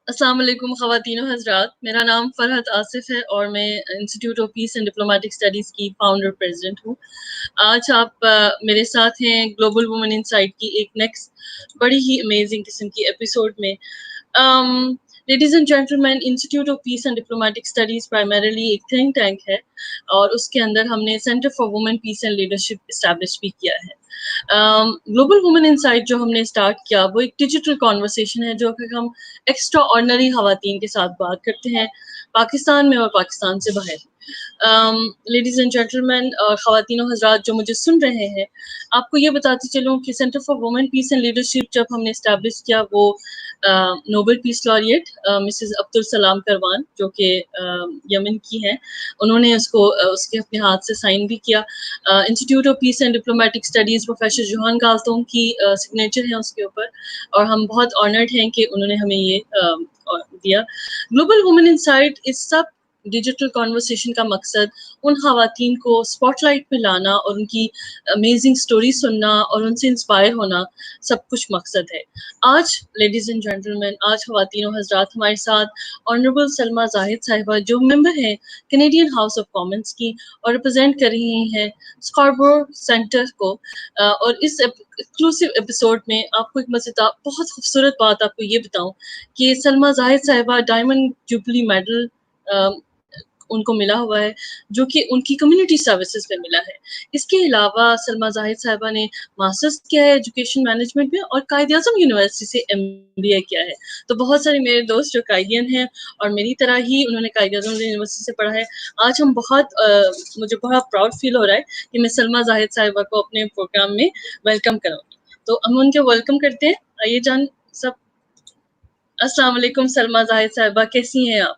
अस्सलाम वालेकुम ख़वातीन और हज़रात, मेरा नाम फ़रहत आसिफ है और मैं institute of piece and diplomatic studies की फाउंडर प्रेसिडेंट हूँ। आज आप मेरे साथ हैं ग्लोबल वुमेन इनसाइट की एक नेक्स्ट बड़ी ही अमेजिंग किस्म की एपिसोड में। Ladies and gentleman, institute of piece and diplomatic studies primarily एक थिंक टैंक है और उसके अंदर हमने centre for women peace and leadership establish भी किया है। ग्लोबल वुमेन इनसाइट जो हमने स्टार्ट किया वो एक डिजिटल कॉन्वर्सेशन है जो कि हम एक्स्ट्रा ऑर्डिनरी खवातीन के साथ बात करते हैं पाकिस्तान में और पाकिस्तान से बाहर। लेडीज़ एंड जेंटलमैन और ख़वातीन और हज़रात जो मुझे सुन रहे हैं, आपको ये बताती चलूँ कि centre for women peace and leadership जब हमने इस्टेब्लिश किया वो Nobel peace laureate Mrs Abdul Salam Karwan जो कि यमन की हैं, उन्होंने उसको उसके अपने हाथ से साइन भी किया। Institute of piece and diplomatic Studies professor Johan Galtung की सिग्नेचर है उसके ऊपर और हम बहुत ऑनर्ड हैं कि उन्होंने हमें ये दिया। ग्लोबल वुमेन इनसाइट इस सब डिजिटल कॉन्वर्सेशन का मकसद उन खवातीन को स्पॉटलाइट में लाना और उनकी अमेजिंग स्टोरी सुनना और उनसे इंस्पायर होना सब कुछ मकसद है। आज लेडीज़ एंड जेंटलमैन, आज खवातीन और हज़रात हमारे साथ ऑनरेबल सलमा जाहिद साहिबा जो मेंबर हैं कैनेडियन हाउस ऑफ कॉमन्स की और रिप्रेजेंट कर रही हैं स्कार्बरो सेंटर को। और इस एक्सक्लूसिव एपिसोड में आपको एक मज़ेदार बहुत खूबसूरत बात आपको ये बताऊं कि सलमा जाहिद साहिबा डायमंड जुबली मेडल उनको मिला हुआ है जो कि उनकी कम्युनिटी सर्विसेज में मिला है। इसके अलावा सलमा जाहिद साहिबा ने मास्टर्स किया है एजुकेशन मैनेजमेंट में और कायद आज़म यूनिवर्सिटी से MBA किया है। तो बहुत सारे मेरे दोस्त जो कायदियन हैं और मेरी तरह ही उन्होंने कायद आज़म यूनिवर्सिटी से पढ़ा है। आज हम मुझे बहुत प्राउड फील हो रहा है कि मैं सलमा जाहिद साहिबा को अपने प्रोग्राम में वेलकम करूँगी। तो हम उनके वेलकम करते हैं। आइए जान सब। अस्सलाम वालेकुम सलमा जाहिद साहिबा, कैसी हैं आप?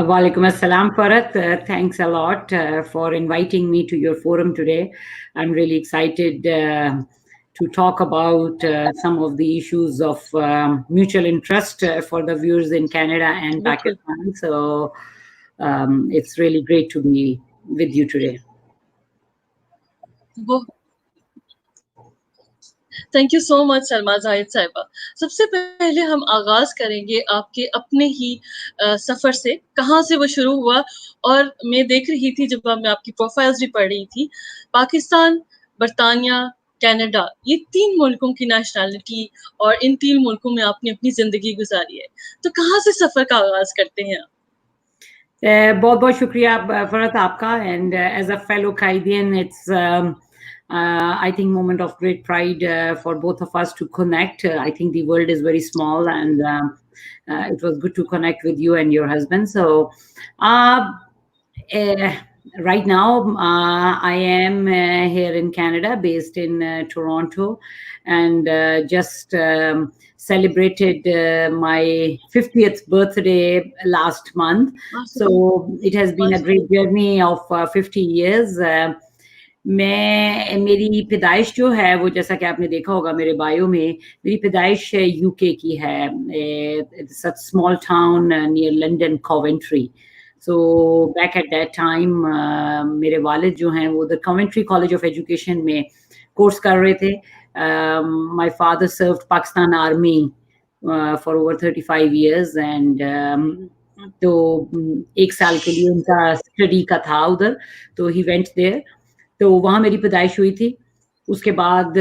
Walaikum assalam, Farhat. Thanks a lot for inviting me to your forum today. I'm really excited to talk about some of the issues of mutual interest for the viewers in Canada and Pakistan. So it's really great to be with you today. Thank you so much Salma Zahid साहिबा। सबसे पहले हम आगाज करेंगे आपके अपने ही सफर से, कहाँ से वो शुरू हुआ। और मैं देख रही थी जब मैं आपकी प्रोफाइल्स भी पढ़ रही थी, पाकिस्तान, बरतानिया, कनाडा, ये 3 मुल्कों की नेशनैलिटी और इन 3 मुल्कों में आपने अपनी जिंदगी गुजारी है। तो कहाँ से सफर का आगाज करते हैं आप? बहुत बहुत शुक्रिया फरहत आपका। एंड एज अ फेलो कायदियन, it's I think moment of great pride for both of us to connect. I think the world is very small, and it was good to connect with you and your husband. So right now I am here in Canada, based in Toronto, and just celebrated my 50th birthday last month. So it has been a great journey of 50 years. मेरी पैदाइश जो है वो, जैसा कि आपने देखा होगा मेरे बायो में, मेरी पैदाइश यूके की है, such small town near London Coventry. So back at that time मेरे वालिद जो हैं वो the Coventry college of education में कोर्स कर रहे थे। My father served Pakistan army for over 35 years, and तो 1 साल के लिए उनका स्टडी का था उधर, तो ही वेंट देयर। तो वहाँ मेरी पैदाइश हुई थी। उसके बाद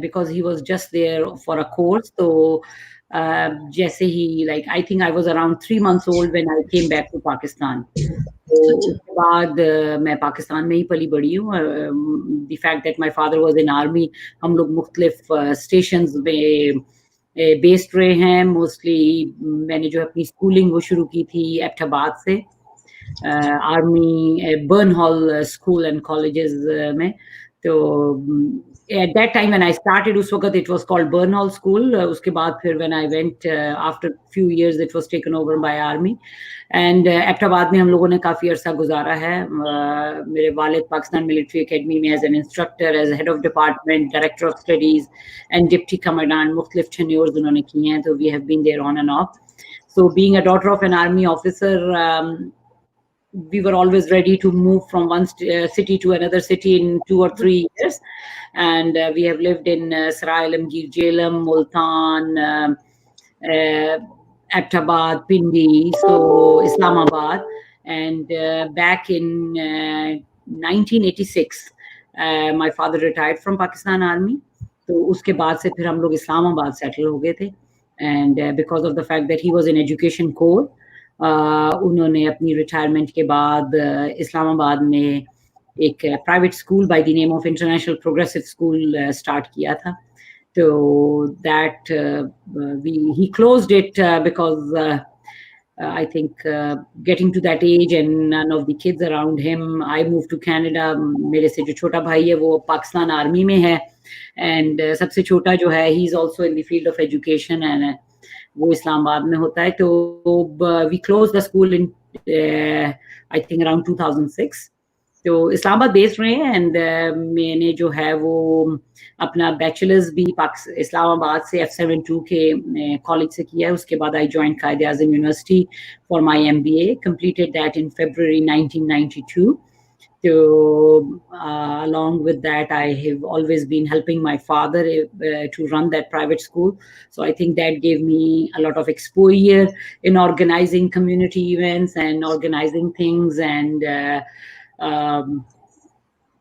because he was just there for a course, तो जैसे ही like I think I was around 3 months old when I came back to Pakistan. तो उसके बाद मैं पाकिस्तान में ही पली बड़ी हूँ। The fact that my father was in army, हम लोग मुख्तलिफ स्टेशंस में बेस्ड रहे हैं। मोस्टली मैंने जो अपनी स्कूलिंग वो शुरू की थी एबटाबाद से, army burn hall school and colleges में। तो at that time when I started, उस वक्त it was called Burn Hall School. उसके बाद फिर when I went after few years it was taken over by army, and Abbottabad में हम लोगों ने काफ़ी अरसा गुजारा है। मेरे वालिद पाकिस्तान मिलिट्री एकेडमी में as an instructor, as head of department, director of studies and deputy commandant, मुख्तलिफ टेन्योर्स उन्होंने किए हैं। तो we have been there on and off. So being a daughter of an army officer, we were always ready to move from one city to another city in 2 or 3 years, and we have lived in Sarai Alamgir, Jhelum, Multan, Abbottabad, Pindi, so Islamabad. And back in 1986, my father retired from Pakistan Army. तो उसके बाद से फिर हम लोग Islamabad settle हो गए थे. And because of the fact that he was in education corps, उन्होंने अपनी रिटायरमेंट के बाद इस्लामाबाद में एक private school by the name of international progressive school start किया था. So that he closed it because I think getting to that age and none of the kids around him, I moved to Canada. मेरे से जो छोटा भाई है वो Pakistan army में है, and सबसे छोटा जो है he is also in the field of education and वो इस्लामाबाद में होता है. तो we closed the school in I think around 2006. तो इस्लामाबाद बेस्ड रहे हैं. एंड मैंने जो है वो अपना बैचलर्स भी इस्लामाबाद से F72 के कॉलेज से किया है. उसके बाद I join Quaid Azam university for my MBA, completed that in February 1992. So along with that, I have always been helping my father to run that private school. So I think that gave me a lot of exposure in organizing community events and organizing things and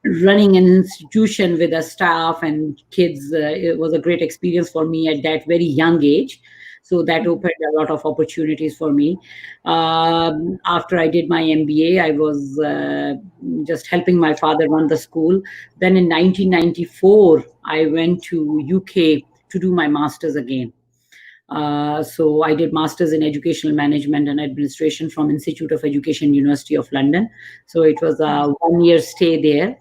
running an institution with a staff and kids. It was a great experience for me at that very young age. So that opened a lot of opportunities for me. After I did my MBA, I was just helping my father run the school. Then in 1994, I went to UK to do my master's again. So I did Masters in Educational Management and Administration from Institute of Education, University of London. So it was a 1-year stay there.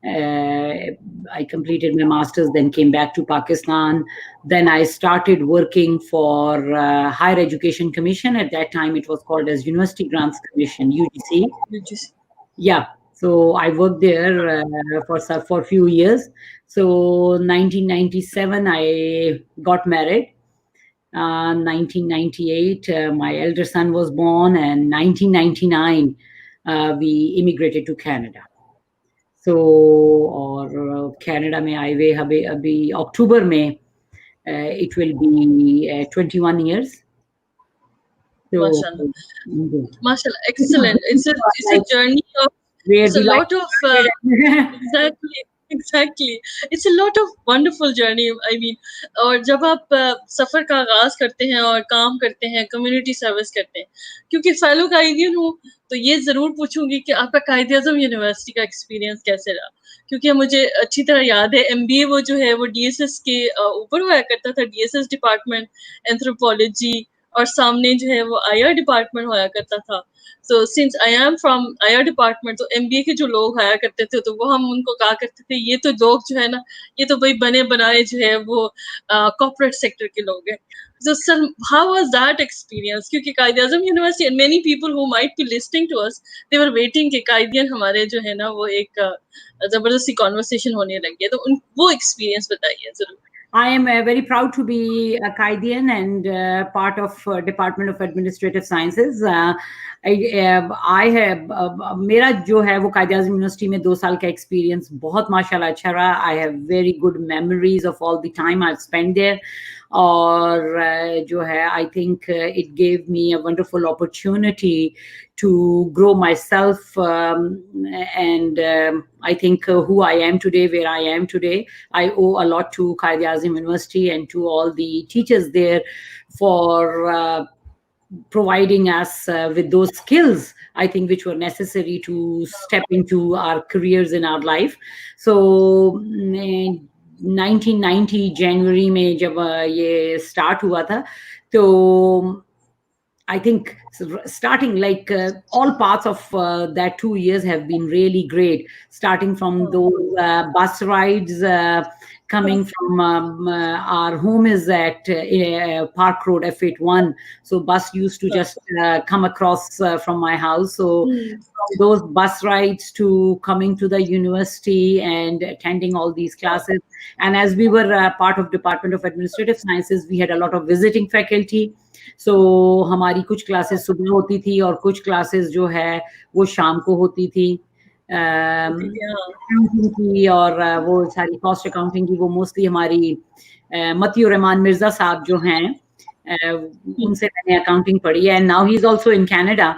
I completed my Masters, then came back to Pakistan. Then I started working for Higher Education Commission. At that time, it was called as University Grants Commission, UGC. Yeah. So I worked there for a few years. So 1997, I got married. 1998, my elder son was born, and 1999, we immigrated to Canada. So, और Canada में आए हुए अभी अक्टूबर में it will be 21 years. So, Mashallah, excellent. It's a journey of, it's a lot of exactly. It's a lot of wonderful journey. I mean, और जब आप सफर का आगाज करते हैं और काम करते हैं, कम्युनिटी सर्विस करते हैं, क्योंकि फेलो कायदियन हूँ, तो ये जरूर पूछूंगी कि आपका कायद आज़म यूनिवर्सिटी का एक्सपीरियंस कैसे रहा, क्योंकि मुझे अच्छी तरह याद है MBA वो जो है वो DSS के ऊपर हुआ करता था, DSS डिपार्टमेंट एंथ्रोपोलॉजी, और सामने जो है वो IR डिपार्टमेंट हुआ करता था. So since I am from IR department, तो MBA के जो लोग आया करते थे, तो वो हम उनको कहा करते थे ये तो लोग जो है ना, ये तो भाई बने बनाए जो है वो कॉर्पोरेट सेक्टर के लोग हैं. So sir, how was that experience? क्योंकि कायद आज़म university and many people who might be listening to us, they were waiting कि कायदियन हमारे जो है ना वो एक जबरदस्ती कॉन्वर्सेशन होने लगी है, तो वो एक्सपीरियंस बताइए जरूर. I am very proud to be a Candian and part of Department of Administrative Sciences. I have मेरा जो है वो कायद आज़म यूनिवर्सिटी में 2 साल का एक्सपीरियंस बहुत माशाल्लाह अच्छा रहा. I have very good memories of all the time I've spent there. और जो है I think it gave me a wonderful opportunity to grow myself, and I think who I am today, where I am today, I owe a lot to Qaid Azam University and to all the teachers there for providing us with those skills, I think, which were necessary to step into our careers in our life. So 1990 January में जब ये start हुआ था, तो I think starting like all parts of that 2 years have been really great, starting from those bus rides coming from our home is at Park Road F81, so bus used to just come across from my house. So from those bus rides to coming to the university and attending all these classes, and as we were part of Department of Administrative Sciences, we had a lot of visiting faculty. So हमारी कुछ classes सुबह होती थी और कुछ classes जो है वो शाम को होती थी. अकाउंटिंग की और वो सारी कॉस्ट अकाउंटिंग की वो मोस्टली हमारी मती और रहमान मिर्जा साहब जो हैं उनसे मैंने अकाउंटिंग पढ़ी है, and now he is also in Canada.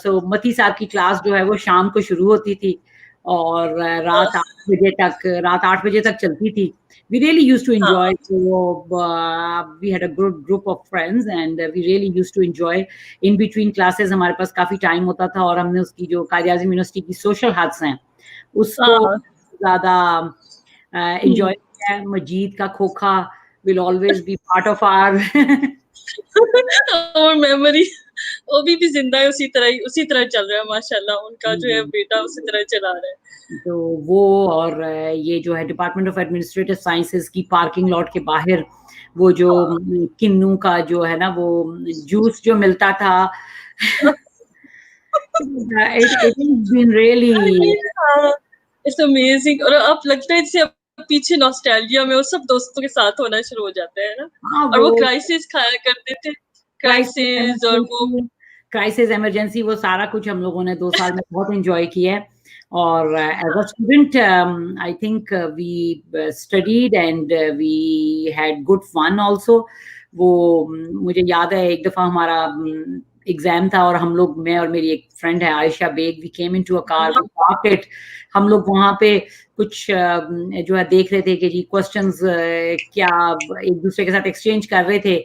So मती साहब की क्लास जो है वो शाम को शुरू होती थी और रात 8 बजे तक चलती थी। We really used to enjoy. So we had a good group of friends, and we really used to enjoy. In between classes हमारे पास काफी टाइम होता था, और हमने उसकी जो कायद-ए-आज़म यूनिवर्सिटी की सोशल हब्स हैं उसको ज्यादा enjoy किया है। मजीद का खोखा will always be part of our और मेमोरी वो भी जिंदा है, उसी तरह चल रहा है माशाल्लाह। उनका जो है बेटा उसी तरह चला रहा है। तो वो, और ये जो है डिपार्टमेंट ऑफ एडमिनिस्ट्रेटिव साइंसेस की पार्किंग लॉट के बाहर वो जो किन्नू का जो है ना वो जूस जो मिलता था it has been really it's amazing. और अब लगता है जैसे पीछे नॉस्टैल्जिया में वो सब दोस्तों के साथ होना शुरू हो जाता है ना। और वो क्राइसिस खाया करते थे, क्राइसिस और वो क्राइसिस इमरजेंसी, वो सारा कुछ हम लोगों ने 2 साल में बहुत एंजॉय किया है। और as a student I think we studied and we had good fun also. वो मुझे याद है एक दफा हमारा एग्जाम था और हम लोग, मैं और मेरी एक फ्रेंड है Ayesha Baig, we came into a car, we parked it. हम लोग वहां पे कुछ जो है देख रहे थे कि जी क्वेश्चंस क्या एक दूसरे के साथ एक्सचेंज कर रहे थे,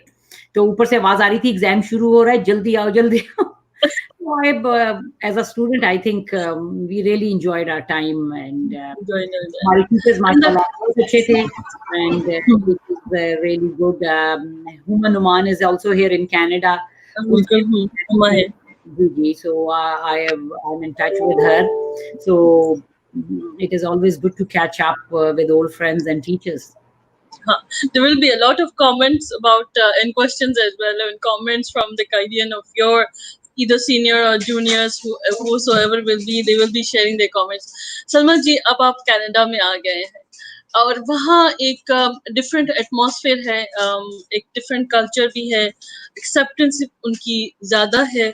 तो ऊपर से आवाज आ रही थी एग्जाम शुरू हो रहा है, जल्दी आओ जल्दी आओ। As a student, I think we really enjoyed our time, and our teachers, mashallah, बहुत अच्छे थे, and it was really good. Huma Numan is also here in Canada. So I'm in touch with her. So it is always good to catch up with old friends and teachers. There will be a lot of comments about and questions as well, and comments from the Candian of your either senior or juniors, whosoever will be, they will be sharing their comments. Salma ji, अब आप Canada में आ गए हैं और वहाँ एक different atmosphere है, एक डिफरेंट कल्चर भी है, एक्सेप्टेंस उनकी ज़्यादा है।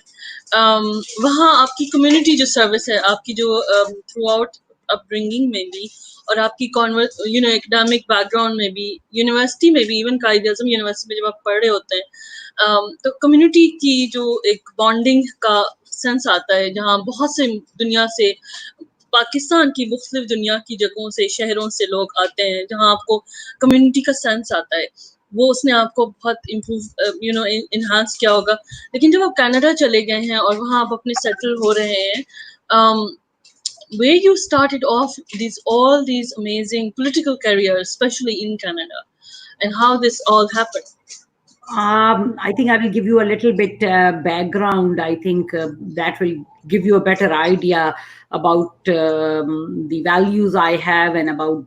वहाँ आपकी कम्युनिटी जो सर्विस है, आपकी जो थ्रू आउट अपब्रिंगिंग में भी और आपकी एकेडमिक बैकग्राउंड में भी, यूनिवर्सिटी में भी, इवन कायद-ए-आज़म यूनिवर्सिटी में जब आप पढ़ रहे होते हैं तो कम्युनिटी की जो एक बॉन्डिंग का सेंस आता है, जहाँ बहुत से दुनिया से, पाकिस्तान की मुख्तलिफ दुनिया की जगहों से, शहरों से लोग आते हैं, जहाँ आपको कम्युनिटी का सेंस आता है, वो उसने आपको बहुत इम्प्रूव इन्हांस किया होगा। लेकिन जब आप कनाडा चले गए हैं और वहाँ आप अपने सेटल हो रहे हैं, where you started off all these amazing political careers, especially in Canada, and how this all happened? I think I will give you a little bit background. I think that will give you a better idea about the values I have and about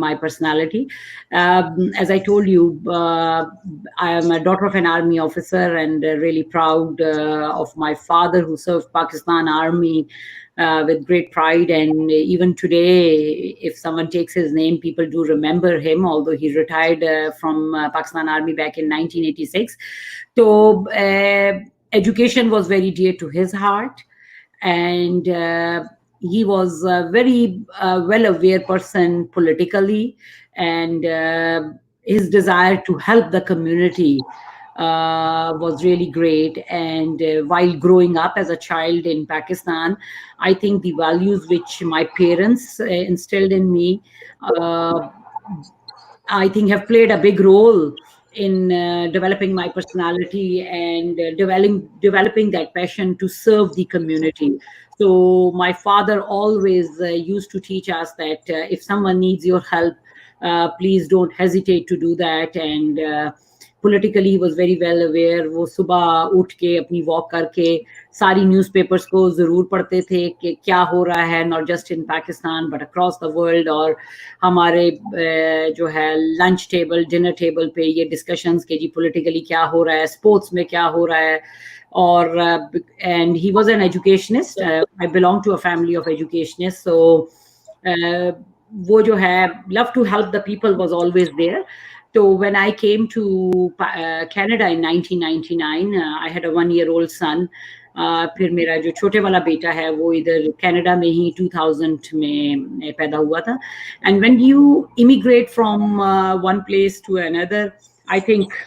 my personality. As I told you, I am a daughter of an army officer, and really proud of my father who served Pakistan Army with great pride. And even today, if someone takes his name, people do remember him, although he retired from Pakistan Army back in 1986. So education was very dear to his heart, and he was a very well-aware person politically, and his desire to help the community was really great. And while growing up as a child in Pakistan, I think the values which my parents instilled in me, I think have played a big role in developing my personality and developing that passion to serve the community. So my father always used to teach us that if someone needs your help, please don't hesitate to do that. And politically he was very well aware. वो सुबह उठ के अपनी walk करके सारी newspapers को ज़रूर पढ़ते थे कि क्या हो रहा है, not just in Pakistan but across the world. और हमारे जो है लंच टेबल, डिनर टेबल पे ये डिस्कशंस के जी पॉलिटिकली क्या हो रहा है, स्पोर्ट्स में क्या हो रहा है। और and he was an educationist, I belong to a family of educationist. So वो जो है love to help the people was always there. So when I came to Canada in 1999, I had a 1-year-old son. फिर मेरा जो छोटे वाला बेटा है वो इधर कनाडा में ही 2000 में पैदा हुआ था। And when you immigrate from one place to another, I think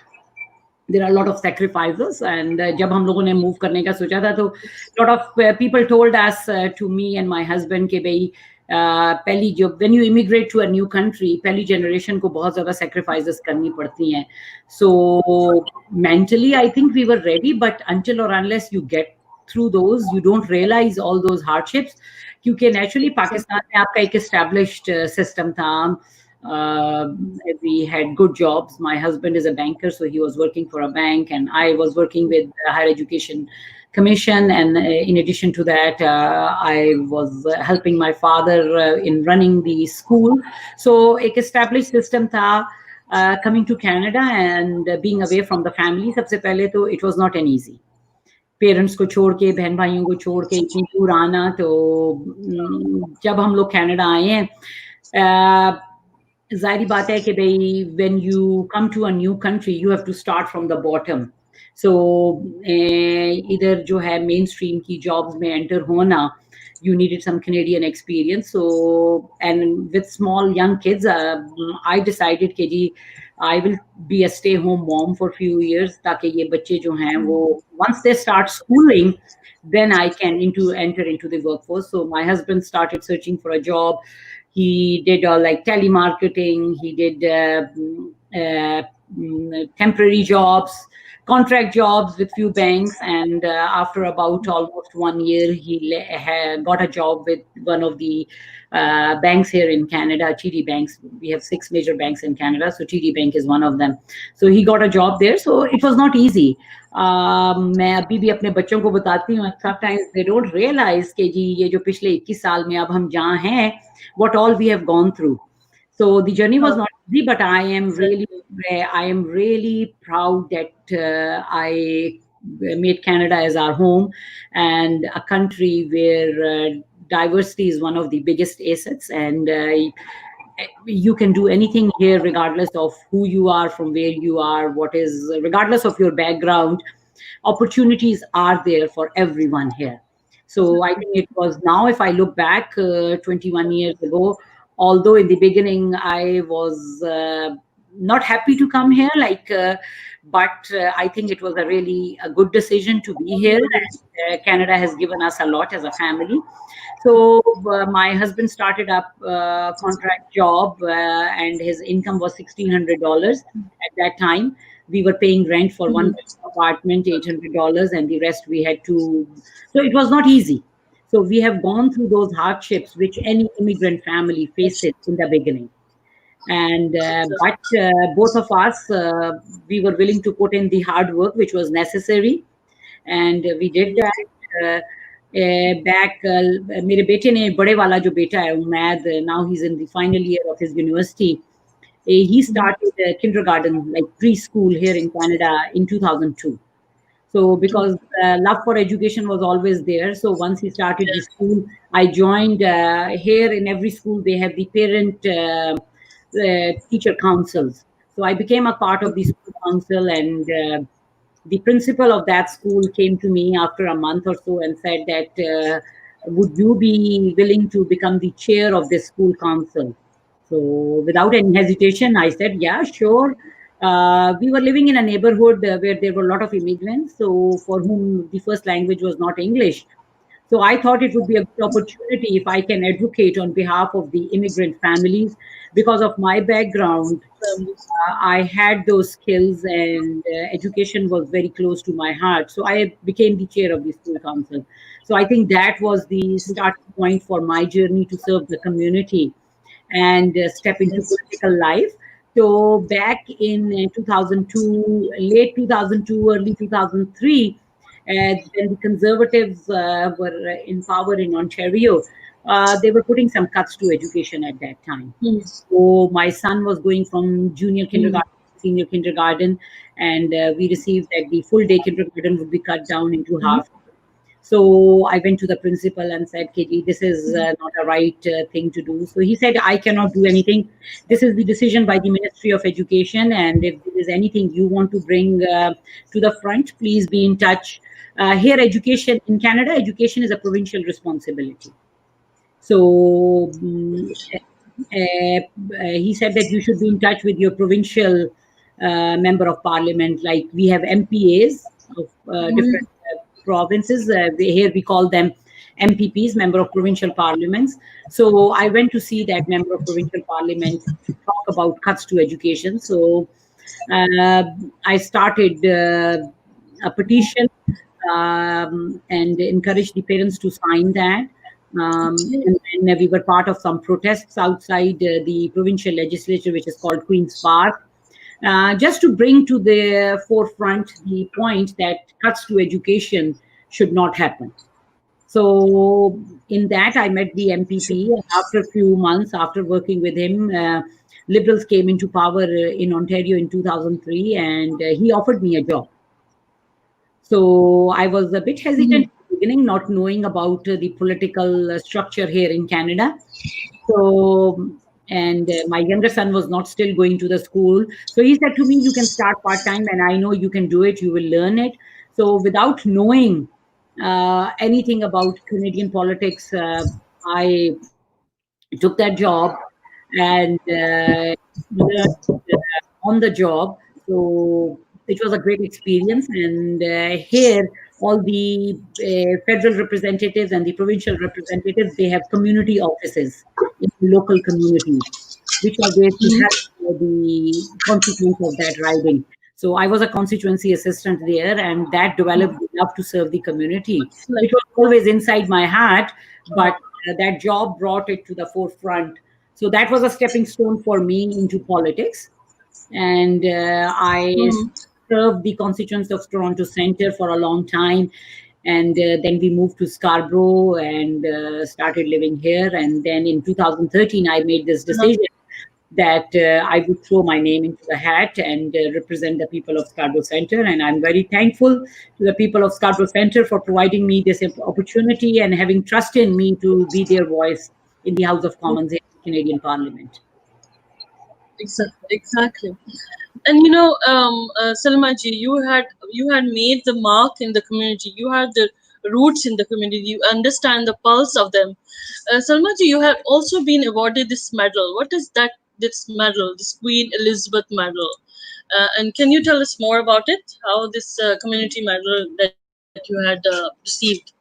there are a lot of sacrifices, and जब हम लोगों ने move करने का सोचा था तो lot of people told us to me and my husband कि भाई पहली जो when you immigrate to a new country पहली generation को बहुत ज़्यादा sacrifices करनी पड़ती हैं. So mentally I think we were ready, but until or unless you get through those you don't realize all those hardships, क्योंकि naturally पाकिस्तान में आपका एक established system था. We had good jobs. My husband is a banker, so he was working for a bank, and I was working with the Higher Education Commission. And in addition to that, I was helping my father in running the school. So, एक established system था. Coming to Canada and being away from the family, सबसे पहले तो it was not an easy. Parents को छोड़ के, बहन भाइयों को छोड़ के इतनी दूर आना, तो जब हम लोग कनाडा आए हैं, जाहिर बात है कि भाई when you come to a new country you have to start from the bottom. So इधर जो है मेन स्ट्रीम की जॉब्स में एंटर होना, you needed some Canadian experience. So, and with small young kids, I decided कि जी I will be a stay-home mom for a few years, ताकि ये बच्चे जो हैं वो once they start schooling, then I can enter into the workforce. So my husband started searching for a job. He did like telemarketing. He did temporary jobs, contract jobs with few banks, and after about almost 1 year, he got a job with one of the banks here in Canada, TD Banks. We have 6 major banks in Canada, so TD Bank is one of them. So he got a job there. So it was not easy. मैं अभी भी अपने बच्चों को बताती हूँ, sometimes they don't realize कि जी ये जो पिछले 21 साल में अब हम जहाँ हैं, what all we have gone through. So the journey was not easy, but I am really proud that I made Canada as our home, and a country where diversity is one of the biggest assets, and you can do anything here regardless of who you are, from where you are, regardless of your background. Opportunities are there for everyone here. So I think it was, now if I look back 21 years ago, although in the beginning I was not happy to come here, but I think it was a good decision to be here. And, Canada has given us a lot as a family. So my husband started up a contract job, and his income was $1,600 at that time. We were paying rent for one apartment, $800, and the rest we had to. So it was not easy. So we have gone through those hardships which any immigrant family faces in the beginning. And but both of us, we were willing to put in the hard work which was necessary, and we did that. Back मेरे बेटे ने, बड़े वाला जो बेटा है Umaid, now he's in the final year of his university. He started kindergarten, like preschool here in Canada in 2002. So because love for education was always there. So once he started the school, I joined. Here in every school they have the parent teacher councils. So I became a part of the school council, and the principal of that school came to me after a month or so and said that would you be willing to become the chair of this school council? So without any hesitation, I said, yeah, sure. We were living in a neighborhood where there were a lot of immigrants, so for whom the first language was not English. So I thought it would be a good opportunity if I can advocate on behalf of the immigrant families. Because of my background, I had those skills, and education was very close to my heart. So I became the chair of the school council. So I think that was the starting point for my journey to serve the community and step into political life. So back in 2002, late 2002, early 2003, when the Conservatives were in power in Ontario, they were putting some cuts to education at that time. So my son was going from junior kindergarten to senior kindergarten, and we received that the full day kindergarten would be cut down into half. So I went to the principal and said, Katie, this is not a right thing to do. So he said, I cannot do anything. This is the decision by the Ministry of Education. And if there is anything you want to bring to the front, please be in touch. Here, education in Canada, education is a provincial responsibility. So he said that you should be in touch with your provincial member of parliament. Like we have MPAs of different provinces. Here we call them MPPs, member of provincial parliaments. So I went to see that member of provincial parliament talk about cuts to education. So I started a petition and encouraged the parents to sign that. And then we were part of some protests outside the provincial legislature, which is called Queen's Park, just to bring to the forefront the point that cuts to education should not happen. So in that, I met the MPP. And after a few months, after working with him, Liberals came into power in Ontario in 2003, and he offered me a job. So I was a bit hesitant at the beginning, not knowing about the political structure here in Canada. So, and my younger son was not still going to the school. So he said to me, you can start part-time and I know you can do it, you will learn it. So without knowing anything about Canadian politics, I took that job and learned on the job. So it was a great experience. And here, all the federal representatives and the provincial representatives, they have community offices in local communities, which are there to help the constituents of that riding. So I was a constituency assistant there, and that developed the love to serve the community, which was always inside my heart, but that job brought it to the forefront. So that was a stepping stone for me into politics. And I served the constituents of Toronto Centre for a long time. And then we moved to Scarborough and started living here. And then in 2013, I made this decision that I would throw my name into the hat and represent the people of Scarborough Centre. And I'm very thankful to the people of Scarborough Centre for providing me this opportunity and having trust in me to be their voice in the House of Commons in the Canadian Parliament. Exactly. And Salma ji, you had made the mark in the community. You had the roots in the community. You understand the pulse of them. Salma ji, you have also been awarded this medal. What is that? This medal, this Queen Elizabeth Medal, and can you tell us more about it? How this community medal that you had received?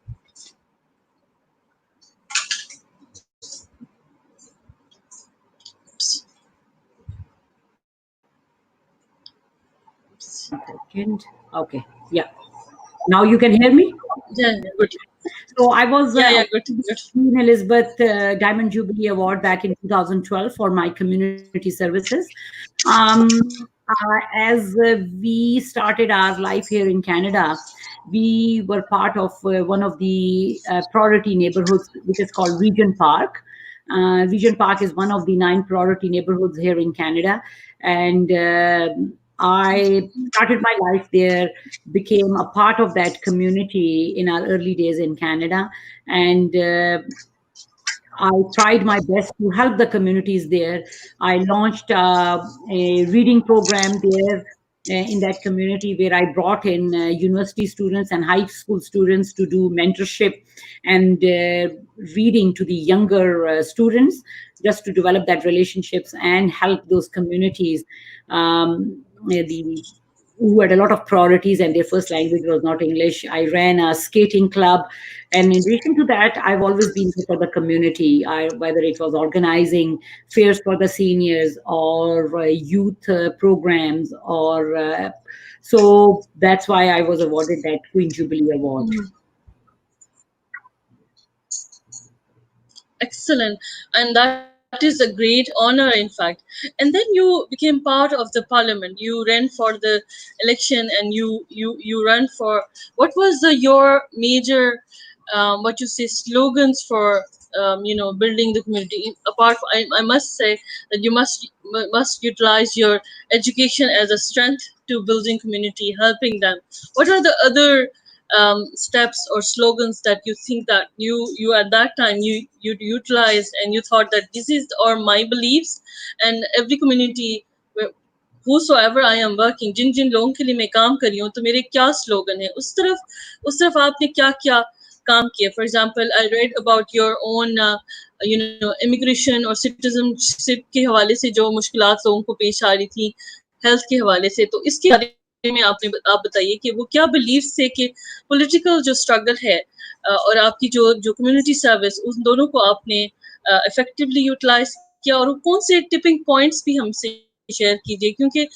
Second. Okay. Yeah. Now you can hear me? Yeah, good. So I was good. Queen Elizabeth Diamond Jubilee Award back in 2012 for my community services. As we started our life here in Canada, we were part of one of the priority neighborhoods, which is called Regent Park. Regent Park is one of the 9 priority neighborhoods here in Canada. And I started my life there, became a part of that community in our early days in Canada. And I tried my best to help the communities there. I launched a reading program there in that community where I brought in university students and high school students to do mentorship and reading to the younger students, just to develop that relationships and help those communities who had a lot of priorities and their first language was not English. I ran a skating club. And in addition to that, I've always been there for the community, whether it was organizing fairs for the seniors or youth programs. So that's why I was awarded that Queen Jubilee Award. Excellent. And that is a great honor, in fact. And then you became part of the parliament. You ran for the election, and you ran for, what was your major what you say, slogans for building the community? Apart from, I must say that you must utilize your education as a strength to building community, helping them. What are the other steps or slogans that you think that you at that time you utilized, and you thought that this is or my beliefs, and every community whosoever I am working, जिन जिन लोगों के लिए मैं काम कर रही हूँ, तो मेरे क्या स्लोगन है, उस तरफ आपने क्या क्या काम किया? For example, I read about your own immigration or citizenship के हवाले से जो मुश्किलात लोगों को पेश आ रही थी, हेल्थ के हवाले से, तो इसके बारे में आप बताइए कि वो क्या बिलीव्स थे कि पॉलिटिकल जो स्ट्रगल है और आपकी जो कम्युनिटी सर्विस, उन दोनों को आपने इफेक्टिवली यूटिलाइज किया, और कौन से टिपिंग पॉइंट्स भी हमसे शेयर कीजिए, क्योंकि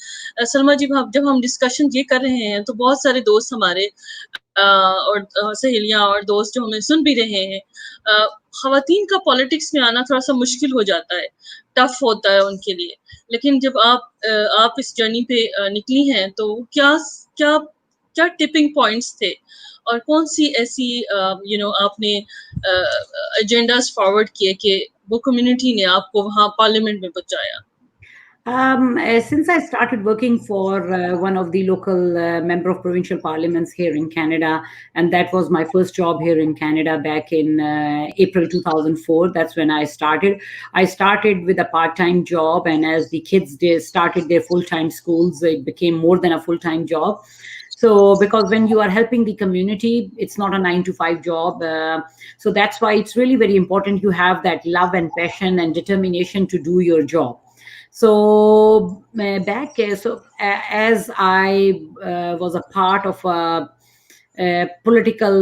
सलमा जी जब हम डिस्कशन ये कर रहे हैं तो बहुत सारे दोस्त हमारे और सहेलियां और दोस्त जो हमें सुन भी रहे हैं, खवातीन का पॉलिटिक्स में आना थोड़ा सा मुश्किल हो जाता है, टफ होता है उनके लिए। लेकिन जब आप इस जर्नी पे निकली हैं, तो क्या क्या क्या टिपिंग पॉइंट्स थे, और कौन सी ऐसी आपने एजेंडास फॉरवर्ड किए कि वो कम्युनिटी ने आपको वहाँ पार्लियामेंट में पहुंचाया? Since I started working for one of the local member of provincial parliaments here in Canada, and that was my first job here in Canada back in April 2004. That's when I started. I started with a part-time job, and as the kids started their full-time schools, it became more than a full-time job. So because when you are helping the community, it's not a 9 to 5 job. So that's why it's really very important you have that love and passion and determination to do your job. So as I was a part of a political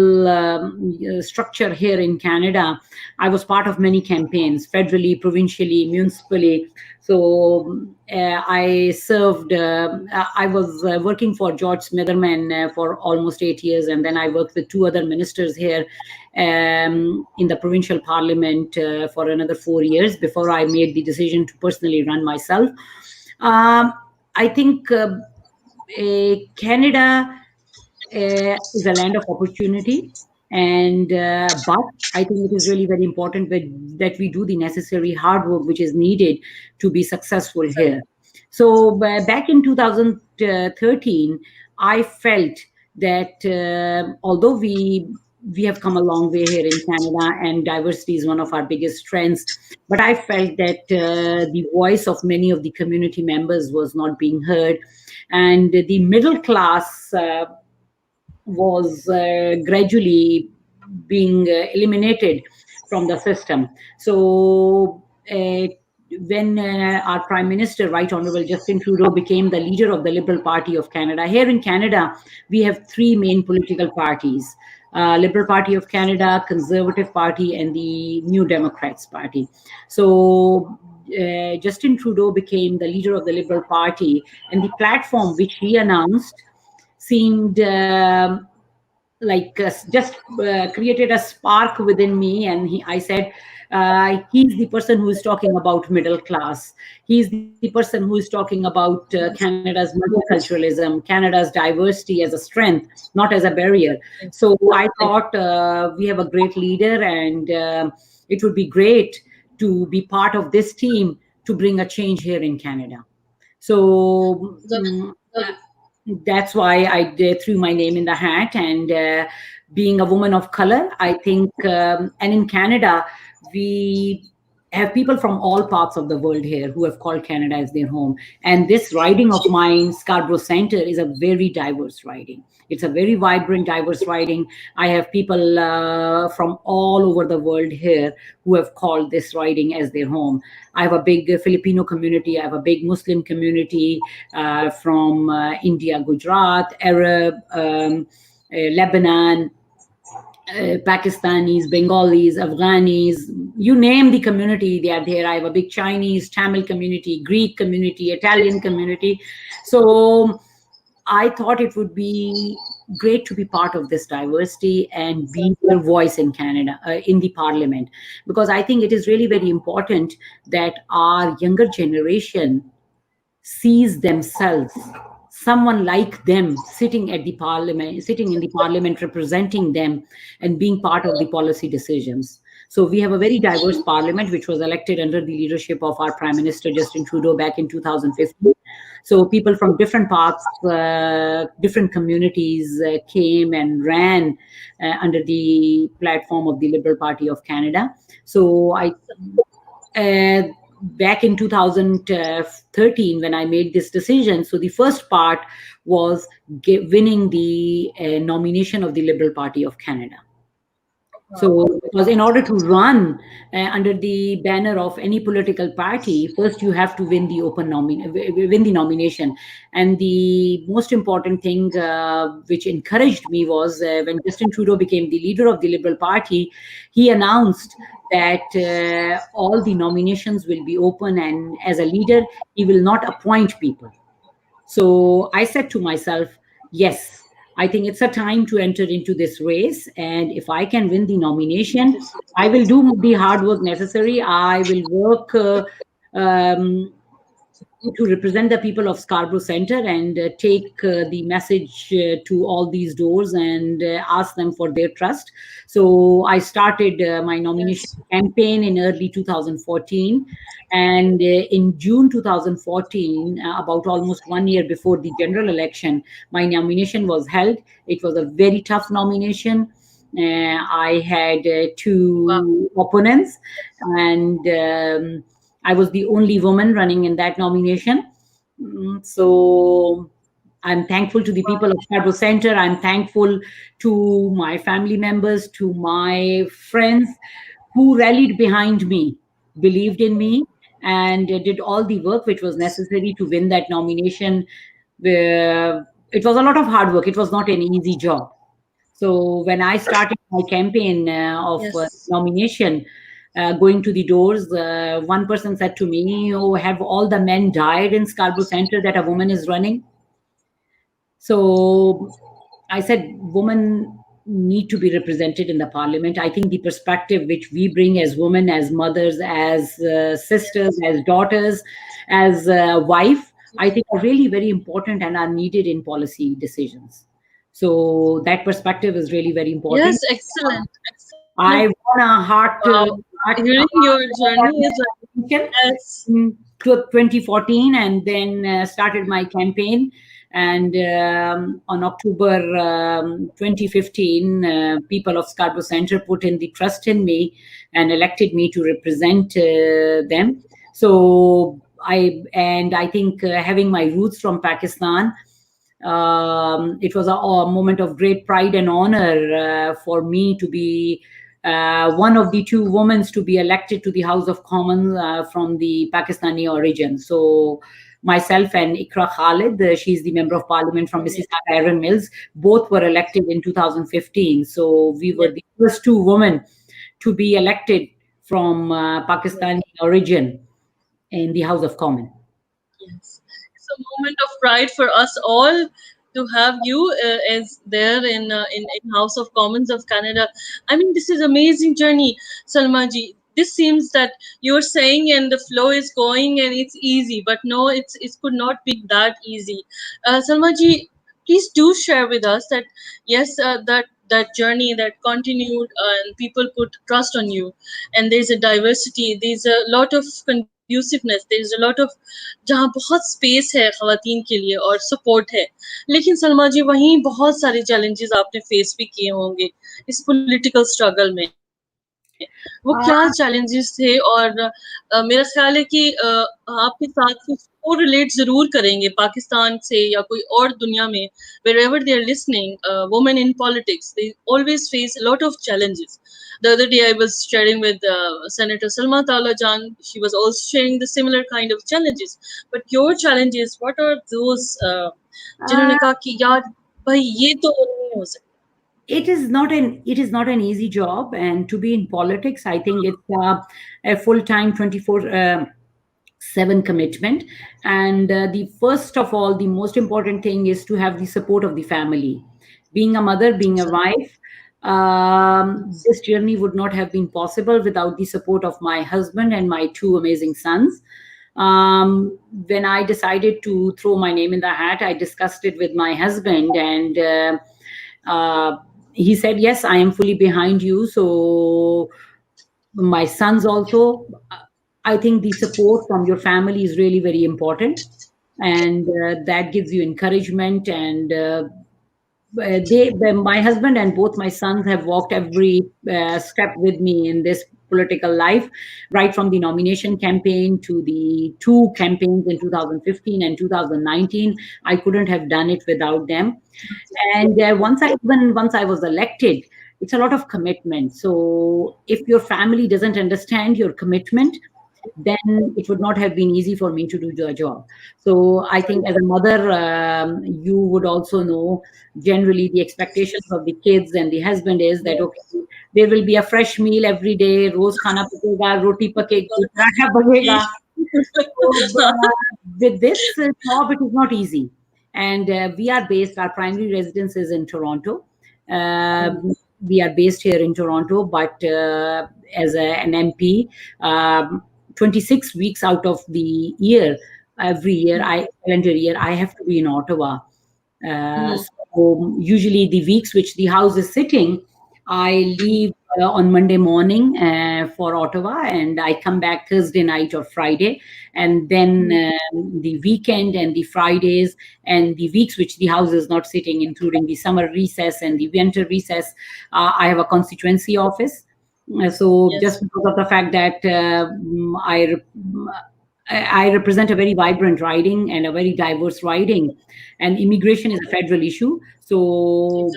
structure here in Canada, I was part of many campaigns, federally, provincially, municipally. So I served. I was working for George Smitherman for almost 8 years, and then I worked with 2 other ministers here in the provincial parliament for another 4 years before I made the decision to personally run myself. I think Canada is a land of opportunity, and but I think it is really very important that we do the necessary hard work which is needed to be successful here. So back in 2013, I felt that although we have come a long way here in Canada, and diversity is one of our biggest strengths, but I felt that the voice of many of the community members was not being heard, and the middle class was gradually being eliminated from the system. So when our Prime Minister, Right Honorable Justin Trudeau, became the leader of the Liberal Party of Canada, here in Canada, we have 3 main political parties: Liberal Party of Canada, Conservative Party, and the New Democrats Party. So Justin Trudeau became the leader of the Liberal Party, and the platform which he announced seemed like just created a spark within me, and I said, he's the person who is talking about middle class. He's the person who is talking about Canada's multiculturalism, Canada's diversity as a strength, not as a barrier. So I thought we have a great leader, and it would be great to be part of this team to bring a change here in Canada. So that's why I threw my name in the hat. And being a woman of color, I think, and in Canada, we have people from all parts of the world here who have called Canada as their home. And this riding of mine, Scarborough Centre, is a very diverse riding. It's a very vibrant, diverse riding. I have people from all over the world here who have called this riding as their home. I have a big Filipino community. I have a big Muslim community from India, Gujarat, Arab, Lebanon, Pakistanis, Bengalis, Afghanis, you name the community, they are there. I have a big Chinese, Tamil community, Greek community, Italian community. So I thought it would be great to be part of this diversity and be their voice in Canada, in the parliament, because I think it is really very important that our younger generation sees themselves, someone like them sitting in the parliament, representing them and being part of the policy decisions. So we have a very diverse parliament, which was elected under the leadership of our Prime Minister Justin Trudeau back in 2015. So people from different parts, different communities came and ran under the platform of the Liberal Party of Canada. So back in 2013, when I made this decision, so the first part was winning the nomination of the Liberal Party of Canada. So, because in order to run under the banner of any political party, first you have to win the win the nomination. And the most important thing which encouraged me was when Justin Trudeau became the leader of the Liberal Party, he announced that all the nominations will be open, and as a leader, he will not appoint people. So I said to myself, yes, I think it's a time to enter into this race. And if I can win the nomination, I will do the hard work necessary. I will work um, to represent the people of Scarborough Center and take the message to all these doors and ask them for their trust. So I started my nomination Yes. campaign in early 2014. And in June 2014, about almost 1 year before the general election, my nomination was held. It was a very tough nomination. I had Wow. two opponents, and I was the only woman running in that nomination. So I'm thankful to the people of Scarborough Center. I'm thankful to my family members, to my friends who rallied behind me, believed in me, and did all the work which was necessary to win that nomination. It was a lot of hard work. It was not an easy job. So when I started my campaign of Yes. nomination, going to the doors, one person said to me, "Oh, have all the men died in Scarborough Center that a woman is running?" So I said, women need to be represented in the parliament. I think the perspective which we bring as women, as mothers, as sisters, as daughters, as wife, I think are really very important and are needed in policy decisions. So that perspective is really very important. Yes, excellent. I Excellent. won a Wow. Hearing your journey is nomination yes. in 2014, and then started my campaign. And on October 2015, people of Scarborough Center put in the trust in me and elected me to represent them. So I think having my roots from Pakistan, it was a moment of great pride and honor for me to be one of the two women to be elected to the House of Commons from the Pakistani origin. So myself and Ikra Khalid, she's the member of parliament from Mississauga Iron Mills, both were elected in 2015. So we were Yes. the first two women to be elected from Pakistani origin in the House of Commons. Yes, it's a moment of pride for us all to have you as there in House of Commons of Canada. I mean, this is amazing journey, Salma ji. This seems that you're saying and the flow is going and it's easy, but no, it could not be that easy. Salma ji, please do share with us that yes, that journey that continued and people put trust on you, and there's a diversity, there's a lot of conduciveness, there's a lot of जहाँ बहुत space है खवातीन के लिए और support है, लेकिन सलमा जी वहीं बहुत सारे चैलेंजेस आपने फेस भी किए होंगे इस पॉलिटिकल स्ट्रगल में, वो क्या चैलेंजेस थे? और मेरा ख्याल है कि आपके साथ कुछ और रिलेट जरूर करेंगे पाकिस्तान से या कोई और दुनिया में, wherever they are listening, women in politics, they always face a lot of challenges. The other day I was sharing with Senator Salma Talajan, she was also sharing the similar kind of challenges, but your challenges, what are those जिन्होंने कहा कि यार भाई ये तो नहीं हो सकता? It is not an easy job, and to be in politics, I think it's a full-time 24/7 commitment. And the first of all, the most important thing is to have the support of the family. Being a mother, being a wife, this journey would not have been possible without the support of my husband and my two amazing sons. When I decided to throw my name in the hat, I discussed it with my husband, and he said, "Yes, I am fully behind you." So my sons also. I think the support from your family is really very important, and that gives you encouragement. And my husband and both my sons have walked every step with me in this political life, right from the nomination campaign to the two campaigns in 2015 and 2019. I couldn't have done it without them. And once I was elected, it's a lot of commitment. So if your family doesn't understand your commitment, then it would not have been easy for me to do the job. So I think as a mother, you would also know generally the expectations of the kids and the husband is that, okay, there will be a fresh meal every day, roz khana pakega, roti pakegi, paratha pakega. So with this job, it is not easy. And we are based, our primary residence is in Toronto. We are based here in Toronto, but as an MP, 26 weeks out of the year, every year, calendar year, I have to be in Ottawa. So usually the weeks which the house is sitting, I leave on Monday morning for Ottawa, and I come back Thursday night or Friday. And then the weekend and the Fridays and the weeks which the house is not sitting, including the summer recess and the winter recess, I have a constituency office. So just because of the fact that I represent a very vibrant riding and a very diverse riding, and immigration is a federal issue. So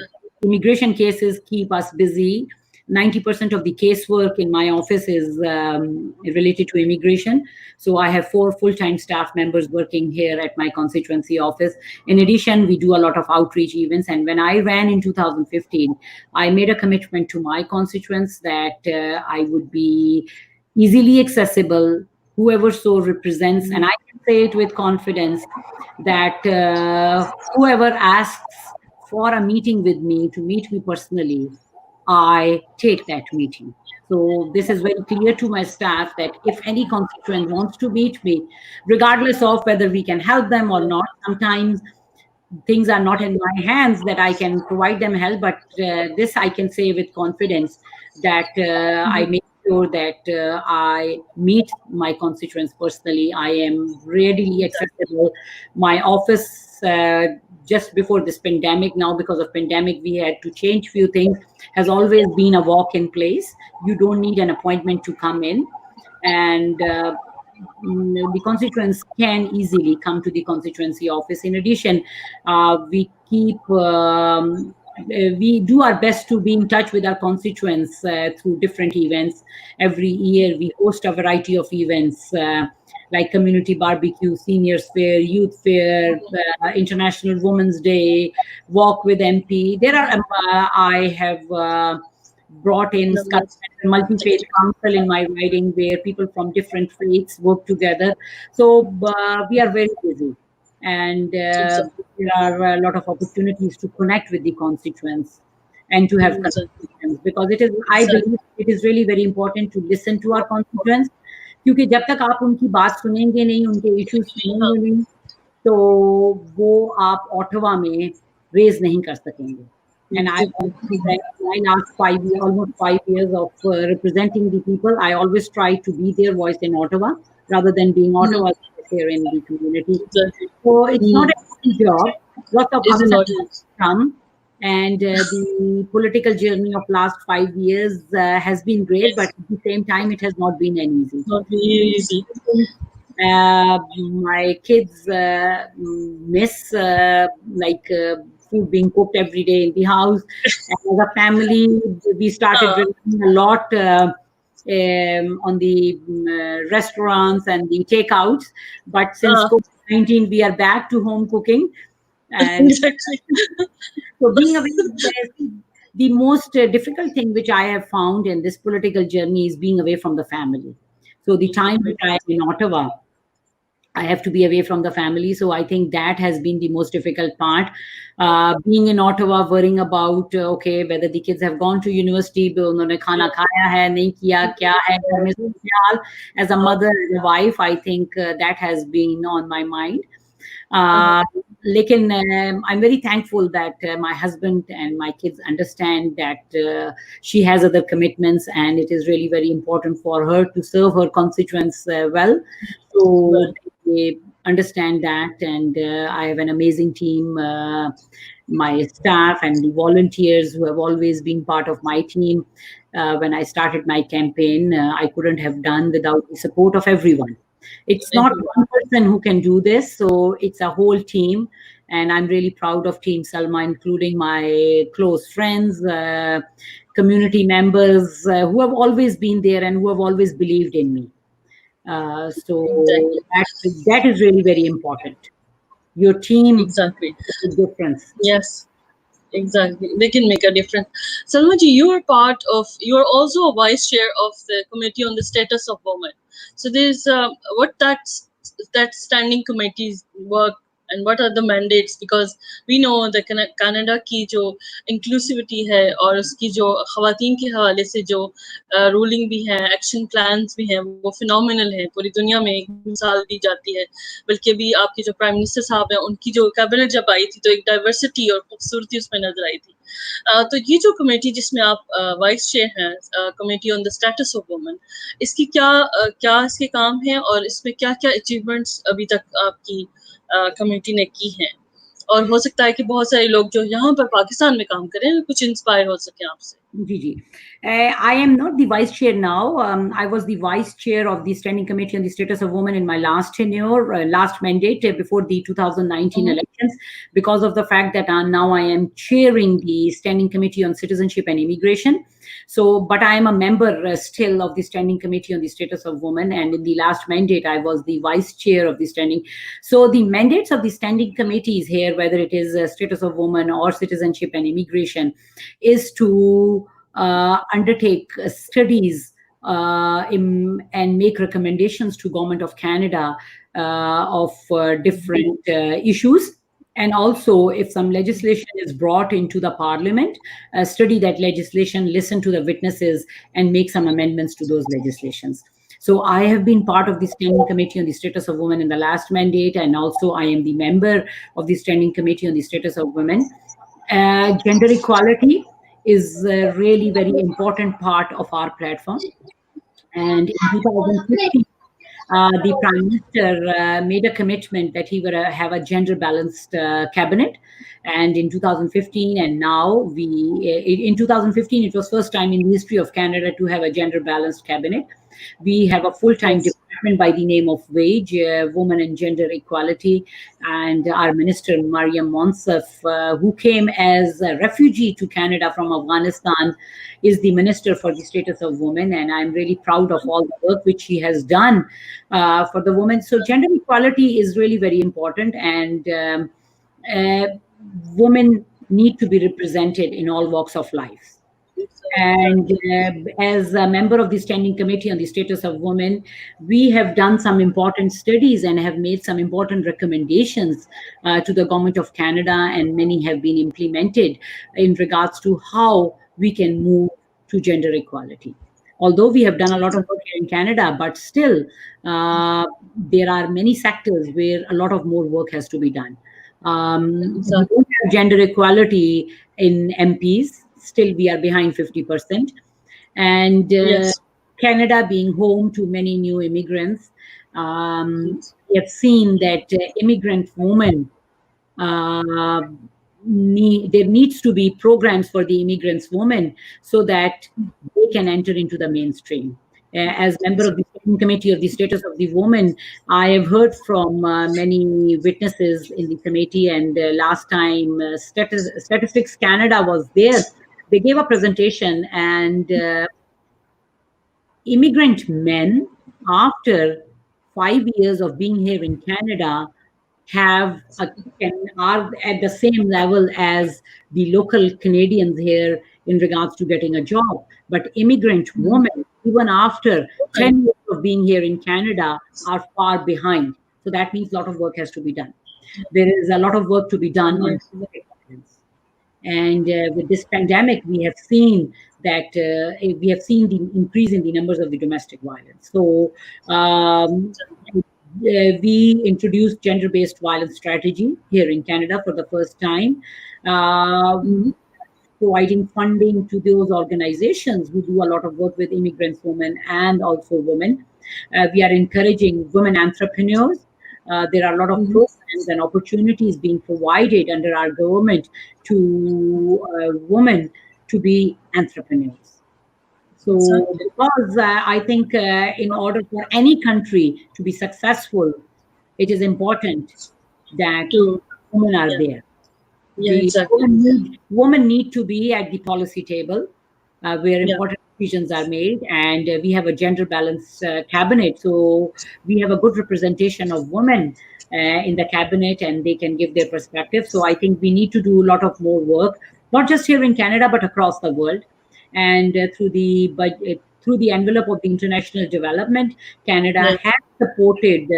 immigration cases keep us busy. 90% of the casework in my office is related to immigration. So I have 4 full-time staff members working here at my constituency office. In addition, we do a lot of outreach events. And when I ran in 2015, I made a commitment to my constituents that I would be easily accessible, whoever so represents. And I can say it with confidence that whoever asks for a meeting with me, to meet me personally, I take that meeting. So this is very clear to my staff that if any constituent wants to meet me, regardless of whether we can help them or not, sometimes things are not in my hands that I can provide them help, but this I can say with confidence that I make sure that I meet my constituents personally. I am readily accessible. My office, just before this pandemic, now because of pandemic we had to change few things, has always been a walk-in place. You don't need an appointment to come in, and the constituents can easily come to the constituency office. In addition, we do our best to be in touch with our constituents through different events. Every year we host a variety of events like community barbecue, seniors fair, youth fair, International Women's Day, walk with MP. There are I have brought in multi-faith council in my riding, where people from different faiths work together. So we are very busy, and there are a lot of opportunities to connect with the constituents and to have conversations, because it is, I believe it is really very important to listen to our constituents, क्योंकि जब तक आप उनकी बात सुनेंगे नहीं, उनके issues सुनेंगे नहीं, तो वो आप ऑटवा में रेज नहीं कर सकेंगे. And I last 5 years, almost 5 years of representing the people, I always try to be their voice in Ottawa rather than being Ottawa's here in the community. So it's not an easy job. Lots of ups and downs come, and the political journey of last 5 years has been great, but at the same time, it has not been an easy. Not really easy. My kids miss food being cooked every day in the house. As a family, we started relying a lot on the restaurants and the takeouts. But since COVID-19, we are back to home cooking. And exactly. So being away, the most difficult thing which I have found in this political journey is being away from the family. So the time that I am in Ottawa, I have to be away from the family. So I think that has been the most difficult part. Being in Ottawa, worrying about, okay, whether the kids have gone to university, unhone khana khaya hai, nahi kiya, kya hai. As a mother and a wife, I think that has been on my mind. I'm very thankful that my husband and my kids understand that she has other commitments, and it is really very important for her to serve her constituents well. So they understand that, and I have an amazing team, my staff and the volunteers who have always been part of my team. When I started my campaign, I couldn't have done without the support of everyone. It's not one person who can do this, so it's a whole team. And I'm really proud of Team Salma, including my close friends, community members who have always been there and who have always believed in me. So Exactly. that is really very important. Your team Exactly. makes a difference. Yes. Exactly, they can make a difference. Salma ji, you are also a vice chair of the Committee on the Status of Women. So there's what that standing committee's work and what are the mandates? Because we know the Canada की जो inclusivity है और उसकी जो ख़वातीन के हवाले से जो रूलिंग भी है, एक्शन प्लान्स भी हैं, वो फिनोमिनल है, पूरी दुनिया में एक मिसाल दी जाती है. बल्कि अभी आपके जो प्राइम मिनिस्टर साहब हैं, उनकी जो कैबिनेट जब आई थी तो एक डाइवर्सिटी और खूबसूरती उसमें नजर आई थी. तो ये जो कमेटी जिसमें आप वाइस चेयर हैं, committee on the status of women, इसकी क्या इसके काम हैं और इसमें क्या-क्या अचीवमेंट्स अभी तक आपकी कमेटी ने की हैं? और हो सकता है कि बहुत सारे लोग जो यहाँ पर पाकिस्तान में काम कर रहे हैं, कुछ इंस्पायर हो सकें आपसे. Gigi. I am not the vice chair now. I was the vice chair of the Standing Committee on the Status of Women in my last tenure, last mandate before the 2019 elections, because of the fact that now I am chairing the Standing Committee on Citizenship and Immigration. So, but I am a member still of the Standing Committee on the Status of Women, and in the last mandate, I was the vice chair of the Standing. So, the mandates of the Standing Committees here, whether it is Status of Women or Citizenship and Immigration, is to undertake studies and make recommendations to Government of Canada of different issues. And also, if some legislation is brought into the Parliament, study that legislation, listen to the witnesses, and make some amendments to those legislations. So I have been part of the Standing Committee on the Status of Women in the last mandate, and also I am the member of the Standing Committee on the Status of Women. Gender equality is a really very important part of our platform. And in 2015, the Prime Minister made a commitment that he would have a gender-balanced cabinet. And in 2015, and now in 2015, it was first time in the history of Canada to have a gender-balanced cabinet. We have a full-time department by the name of WAGE, Women and Gender Equality, and our minister, Mariam Monsef, who came as a refugee to Canada from Afghanistan, is the Minister for the Status of Women, and I'm really proud of all the work which she has done for the women. So gender equality is really very important, and women need to be represented in all walks of life. And as a member of the Standing Committee on the Status of Women, we have done some important studies and have made some important recommendations to the Government of Canada, and many have been implemented in regards to how we can move to gender equality. Although we have done a lot of work here in Canada, but still there are many sectors where a lot of more work has to be done. We don't have gender equality in MPs. Still, we are behind 50%. And Canada being home to many new immigrants, we have seen that immigrant women, there needs to be programs for the immigrants women so that they can enter into the mainstream. As member of the Committee of the Status of the Woman, I have heard from many witnesses in the committee, and last time Statistics Canada was there. They gave a presentation, and immigrant men, after 5 years of being here in Canada, are at the same level as the local Canadians here in regards to getting a job. But immigrant women, even after 10 years of being here in Canada, are far behind. So that means a lot of work has to be done. There is a lot of work to be done on violence. And with this pandemic, we have seen that we have seen the increase in the numbers of the domestic violence. So we introduced gender-based violence strategy here in Canada for the first time, providing funding to those organizations who do a lot of work with immigrants, women, and also women. We are encouraging women entrepreneurs. There are a lot of programs and opportunities being provided under our government to women to be entrepreneurs. So, because I think in order for any country to be successful, it is important that women are Yeah. there. Yeah, The exactly. women need to be at the policy table where Yeah. important decisions are made, and we have a gender balanced cabinet. So we have a good representation of women in the cabinet, and they can give their perspective. So I think we need to do a lot of more work, not just here in Canada, but across the world. And through the budget, through the envelope of the international development, Canada Yes. has supported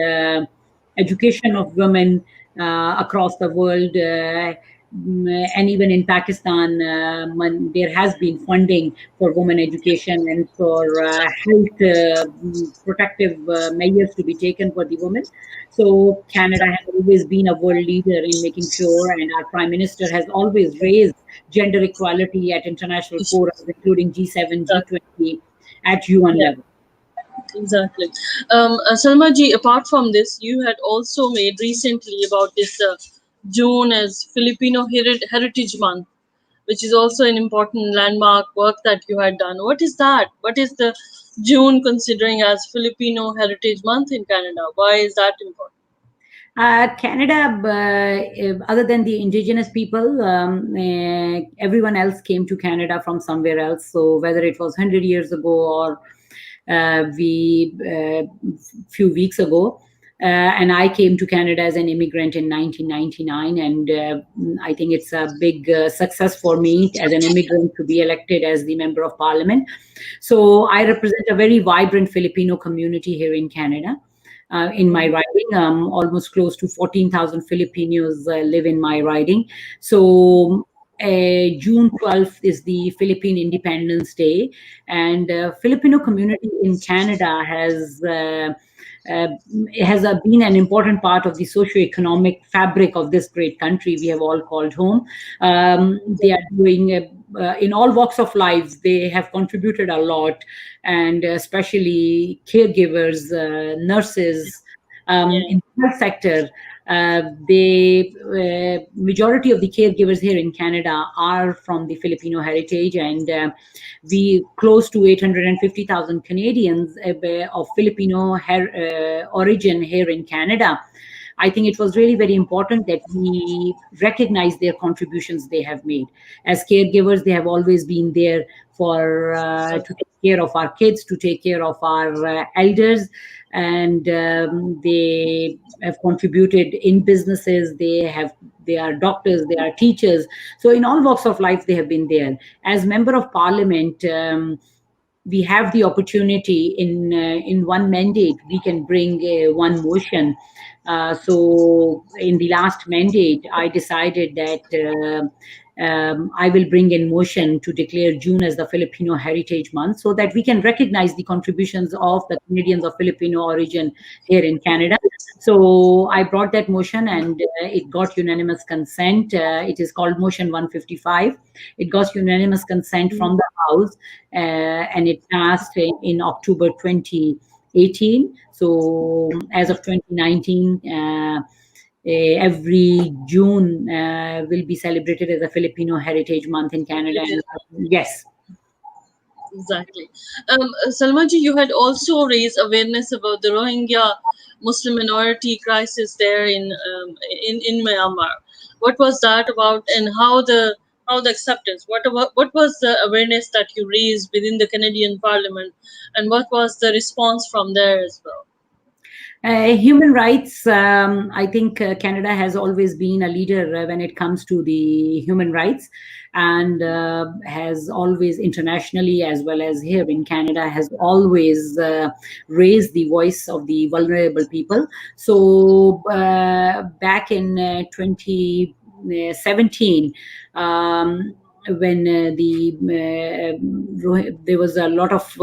education of women across the world. And even in Pakistan, there has been funding for women education and for health protective measures to be taken for the women. So Canada has always been a world leader in making sure, and our Prime Minister has always raised gender equality at international forums, including G7, Exactly. G20, at UN Yeah. level. Exactly. Salma ji, apart from this, you had also made recently about this June as Filipino Heritage Month, which is also an important landmark work that you had done. What is that? What is the June considering as Filipino Heritage Month in Canada? Why is that important? Canada, other than the indigenous people, everyone else came to Canada from somewhere else. So whether it was 100 years ago or we few weeks ago, and I came to Canada as an immigrant in 1999, and I think it's a big success for me as an immigrant to be elected as the member of parliament. So I represent a very vibrant Filipino community here in Canada. In my Mhm. riding, almost close to 14,000 Filipinos live in my riding. So June 12th is the Philippine Independence Day, and Filipino community in Canada uh, been an important part of the socio-economic fabric of this great country we have all called home. They are doing in all walks of life. They have contributed a lot, and especially caregivers, nurses, Yeah. in the health sector. The majority of the caregivers here in Canada are from the Filipino heritage, and we close to 850,000 Canadians of Filipino origin here in Canada. I think it was really very important that we recognize their contributions they have made. As caregivers, they have always been there for to take care of our kids, to take care of our elders, and they have contributed in businesses. They are doctors, they are teachers. So in all walks of life, they have been there. As member of parliament, we have the opportunity in one mandate we can bring one motion. So in the last mandate, I decided that I will bring in motion to declare June as the Filipino Heritage Month, so that we can recognize the contributions of the Canadians of Filipino origin here in Canada. So I brought that motion, and it got unanimous consent. It is called Motion 155. It got unanimous consent from the House, and it passed in October 2018. So as of 2019, every June will be celebrated as a Filipino Heritage Month in Canada. And yes. Exactly. Salma ji, you had also raised awareness about the Rohingya Muslim minority crisis there in Myanmar. What was that about, and how the acceptance? What was the awareness that you raised within the Canadian Parliament, and what was the response from there as well? Human rights, I think Canada has always been a leader when it comes to the human rights, and has always internationally as well as here in Canada has always raised the voice of the vulnerable people. So back in 2017, when there was a lot of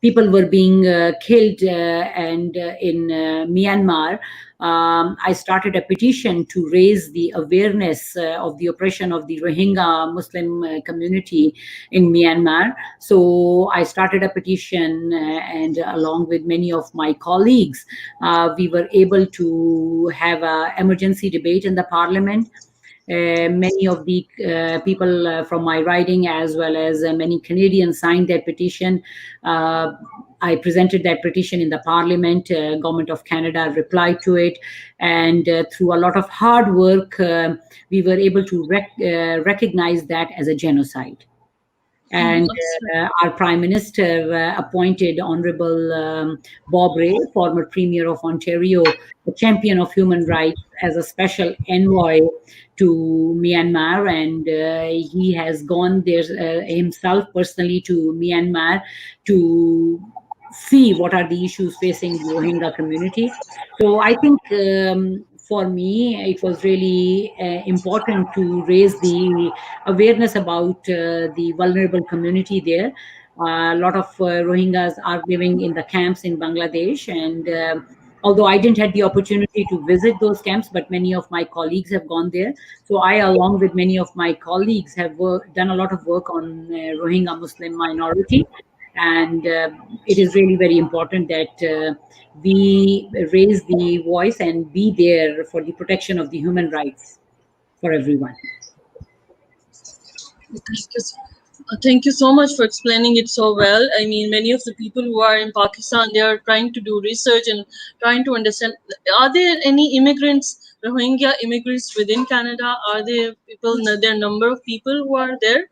people were being killed and in Myanmar, I started a petition to raise the awareness of the oppression of the Rohingya Muslim community in Myanmar. So I started a petition, and along with many of my colleagues, we were able to have an emergency debate in the parliament. Many of the people from my riding, as well as many Canadians, signed that petition. I presented that petition in the Parliament. Government of Canada replied to it, and through a lot of hard work, we were able to recognize that as a genocide. And our Prime Minister appointed Honorable Bob Rae, former Premier of Ontario, a champion of human rights, as a special envoy to Myanmar. And he has gone there himself personally to Myanmar to see what are the issues facing the Rohingya community. So I think for me, it was really important to raise the awareness about the vulnerable community there. A lot of Rohingyas are living in the camps in Bangladesh, and although I didn't have the opportunity to visit those camps, but many of my colleagues have gone there. So I, along with many of my colleagues, have done a lot of work on Rohingya Muslim minority. And it is really very important that we raise the voice and be there for the protection of the human rights for everyone. Thank you so much for explaining it so well. I mean, many of the people who are in Pakistan, they are trying to do research and trying to understand, are there any immigrants, Rohingya immigrants within Canada? Are there people, there are number of people who are there,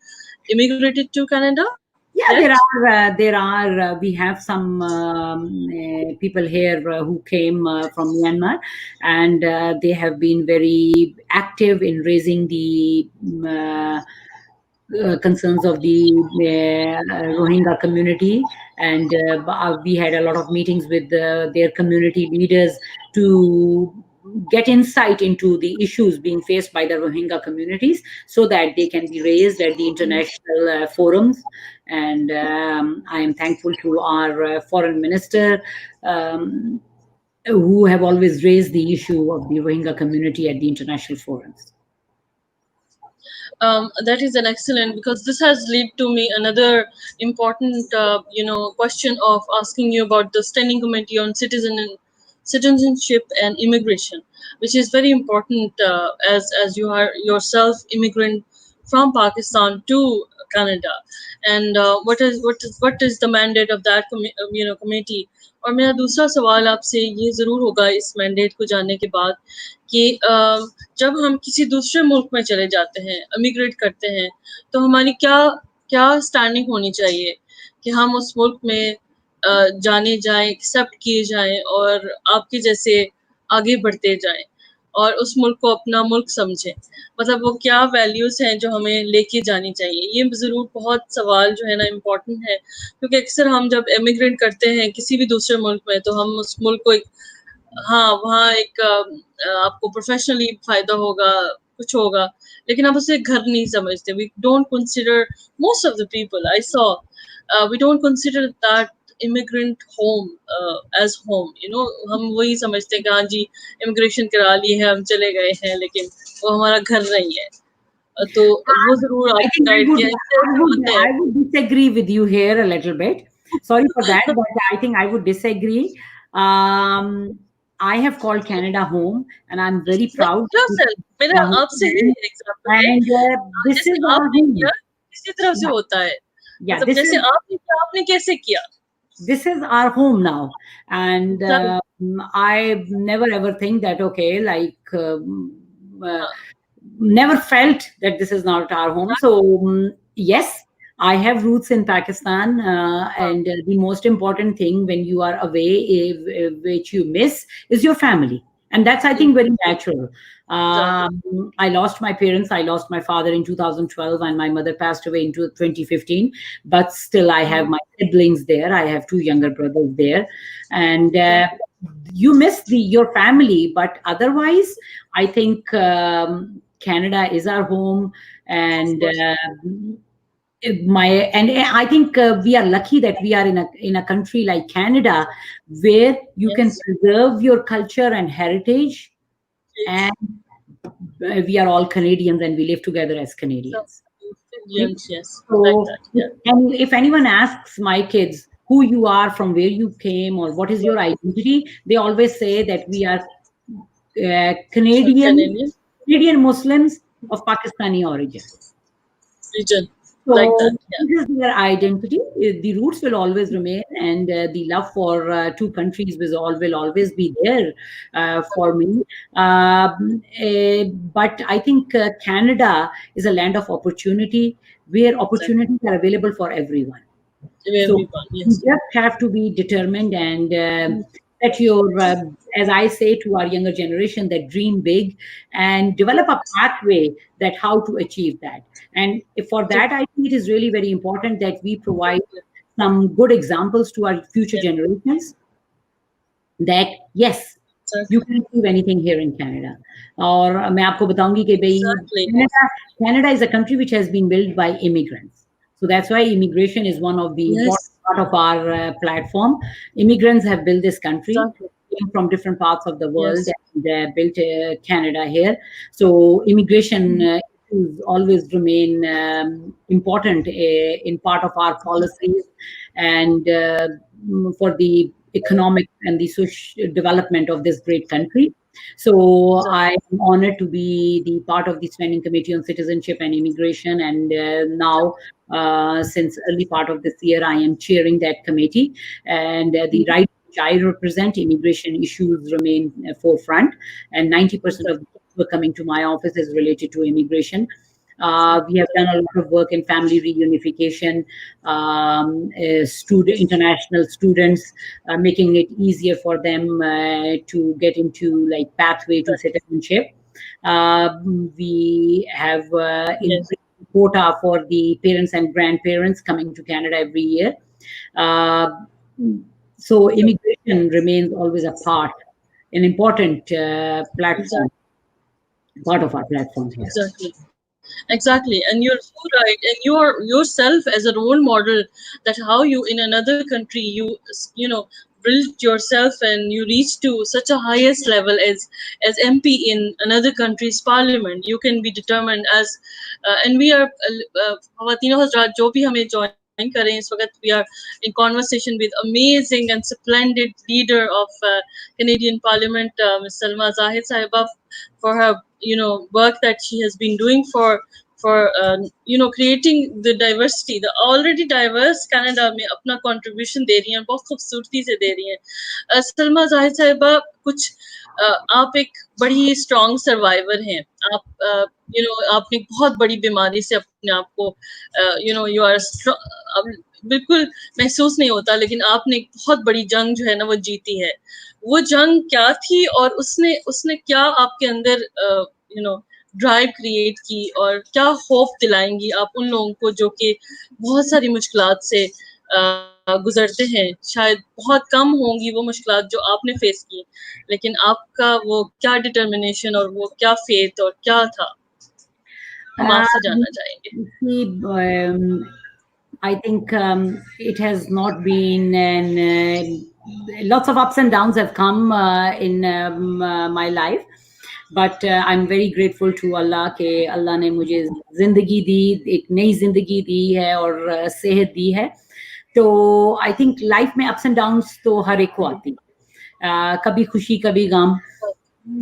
immigrated to Canada? Yeah, there are. We have some people here who came from Myanmar, and they have been very active in raising the concerns of the Rohingya community. And we had a lot of meetings with their community leaders to get insight into the issues being faced by the Rohingya communities, so that they can be raised at the international forums. And I am thankful to our foreign minister, who have always raised the issue of the Rohingya community at the international forums. That is an excellent, because this has led to me another important, question of asking you about the Standing Committee on Citizenship and Immigration, which is very important, as you are yourself immigrant from Pakistan to Canada, and what is the mandate of that committee? और मेरा दूसरा सवाल आपसे ये ज़रूर होगा इस mandate को जानने के बाद कि जब हम किसी दूसरे मुल्क में चले जाते हैं, इमिग्रेट करते हैं, तो हमारी क्या स्टैंडिंग होनी चाहिए कि हम उस मुल्क में जाने जाएं, एक्सेप्ट किए जाएं और आपके जैसे आगे बढ़ते जाएं और उस मुल्क को अपना मुल्क समझें। मतलब वो क्या वैल्यूज़ हैं जो हमें लेके जानी चाहिए? ये ज़रूर बहुत सवाल जो है ना इम्पोर्टेंट है, क्योंकि अक्सर हम जब इमिग्रेट करते हैं किसी भी दूसरे मुल्क में, तो हम उस मुल्क को वहाँ एक आपको प्रोफेशनली फ़ायदा होगा, कुछ होगा, लेकिन आप उसे घर नहीं समझते। We don't consider, most of the people I saw, we don't consider that immigrant home as home. हम वही समझते हैं कि हाँ जी इमिग्रेशन करा ली है, हम चले गए हैं, लेकिन वो हमारा घर नहीं है। तो वो ज़रूर आप गाइड किया। I would disagree with you here a little bit. Sorry for that, but I think I would disagree. I have called Canada home, and I'm very proud. मेरा आपसे ही एग्जांपल है, this is our home. इसी तरह से होता है। मतलब जैसे आपने कैसे किया? This is our home now, and I never ever think that never felt that this is not our home. So yes, I have roots in Pakistan, and the most important thing when you are away, which you miss, is your family. And that's, I think, very natural. I lost my parents. I lost my father in 2012, and my mother passed away in 2015. But still, I have my siblings there. I have two younger brothers there. And you miss your family. But otherwise, I think Canada is our home. And I think we are lucky that we are in a country like Canada, where you can preserve your culture and heritage, and we are all Canadians and we live together as Canadians. Yes. So, and if anyone asks my kids who you are, from where you came, or what is your identity, they always say that we are Canadian Muslims of Pakistani origin. Region. So Like that. Yeah. this is their identity. The roots will always remain, and the love for two countries will always be there for me. But I think Canada is a land of opportunity where opportunities are available for everyone. So Everyone. you Yes. just have to be determined and set your, as I say to our younger generation, that dream big and develop a pathway that how to achieve that. And for that, I think it is really very important that we provide some good examples to our future generations that yes, you Exactly. can achieve anything here in Canada. और मैं आपको बताऊंगी कि भाई Exactly. Canada is a country which has been built by immigrants. So that's why immigration is one of the important Yes. part of our platform. Immigrants have built this country, Exactly. came from different parts of the world Yes. and built Canada here. So immigration issues always remain important in part of our policies and for the economic and the social development of this great country. So Exactly. I'm honored to be the part of the Standing Committee on Citizenship and Immigration, and now since early part of this year, I am chairing that committee. And the right which I represent, immigration issues remain forefront, and 90% of the people coming to my office is related to immigration. We have done a lot of work in family reunification, international students, making it easier for them to get into like pathway to Exactly. citizenship. We have Yes. increased quota for the parents and grandparents coming to Canada every year. Uh, so immigration remains always a part, an important platform, Exactly. part of our platform here. Exactly. Exactly, and you're so right. And you're yourself as a role model, that how you in another country built yourself and you reach to such a highest level as MP in another country's parliament. You can be determined as, and we are Khawatino Hazrat जो भी हमें join करें इस वक्त we are in conversation with amazing and splendid leader of Canadian Parliament, Ms. Salma Zahid Sahiba, for her work that she has been doing for creating the diversity, the already diverse Canada में अपना contribution दे रही हैं, बहुत खूबसूरती से दे रही हैं. सलमा जाहिद साहिबा, कुछ आप एक बड़ी स्ट्रॉन्ग सर्वाइवर हैं. आप आपने बहुत बड़ी बीमारी से अपने आप को यू आर बिल्कुल महसूस नहीं होता, लेकिन आपने एक बहुत बड़ी जंग जो है ना वो जीती है. वो जंग क्या थी और उसने उसने क्या आपके अंदर ड्राइव क्रिएट की और क्या होप दिलाएंगी आप उन लोगों को जो कि बहुत सारी मुश्किलात से गुजरते हैं. शायद बहुत कम होंगी वो मुश्किलात जो आपने फेस की, लेकिन आपका वो क्या डिटर्मिनेशन और वो क्या फेथ और क्या था, हम आपसे जानना चाहेंगे. See, I think it has not been, and lots of ups and downs have come in my life. But I'm very grateful to Allah कि अल्लाह ने मुझे जिंदगी दी, एक नई जिंदगी दी है और सेहत दी है. तो आई थिंक लाइफ में अप्स एंड डाउन्स तो हर एक को आती है, कभी खुशी कभी गम.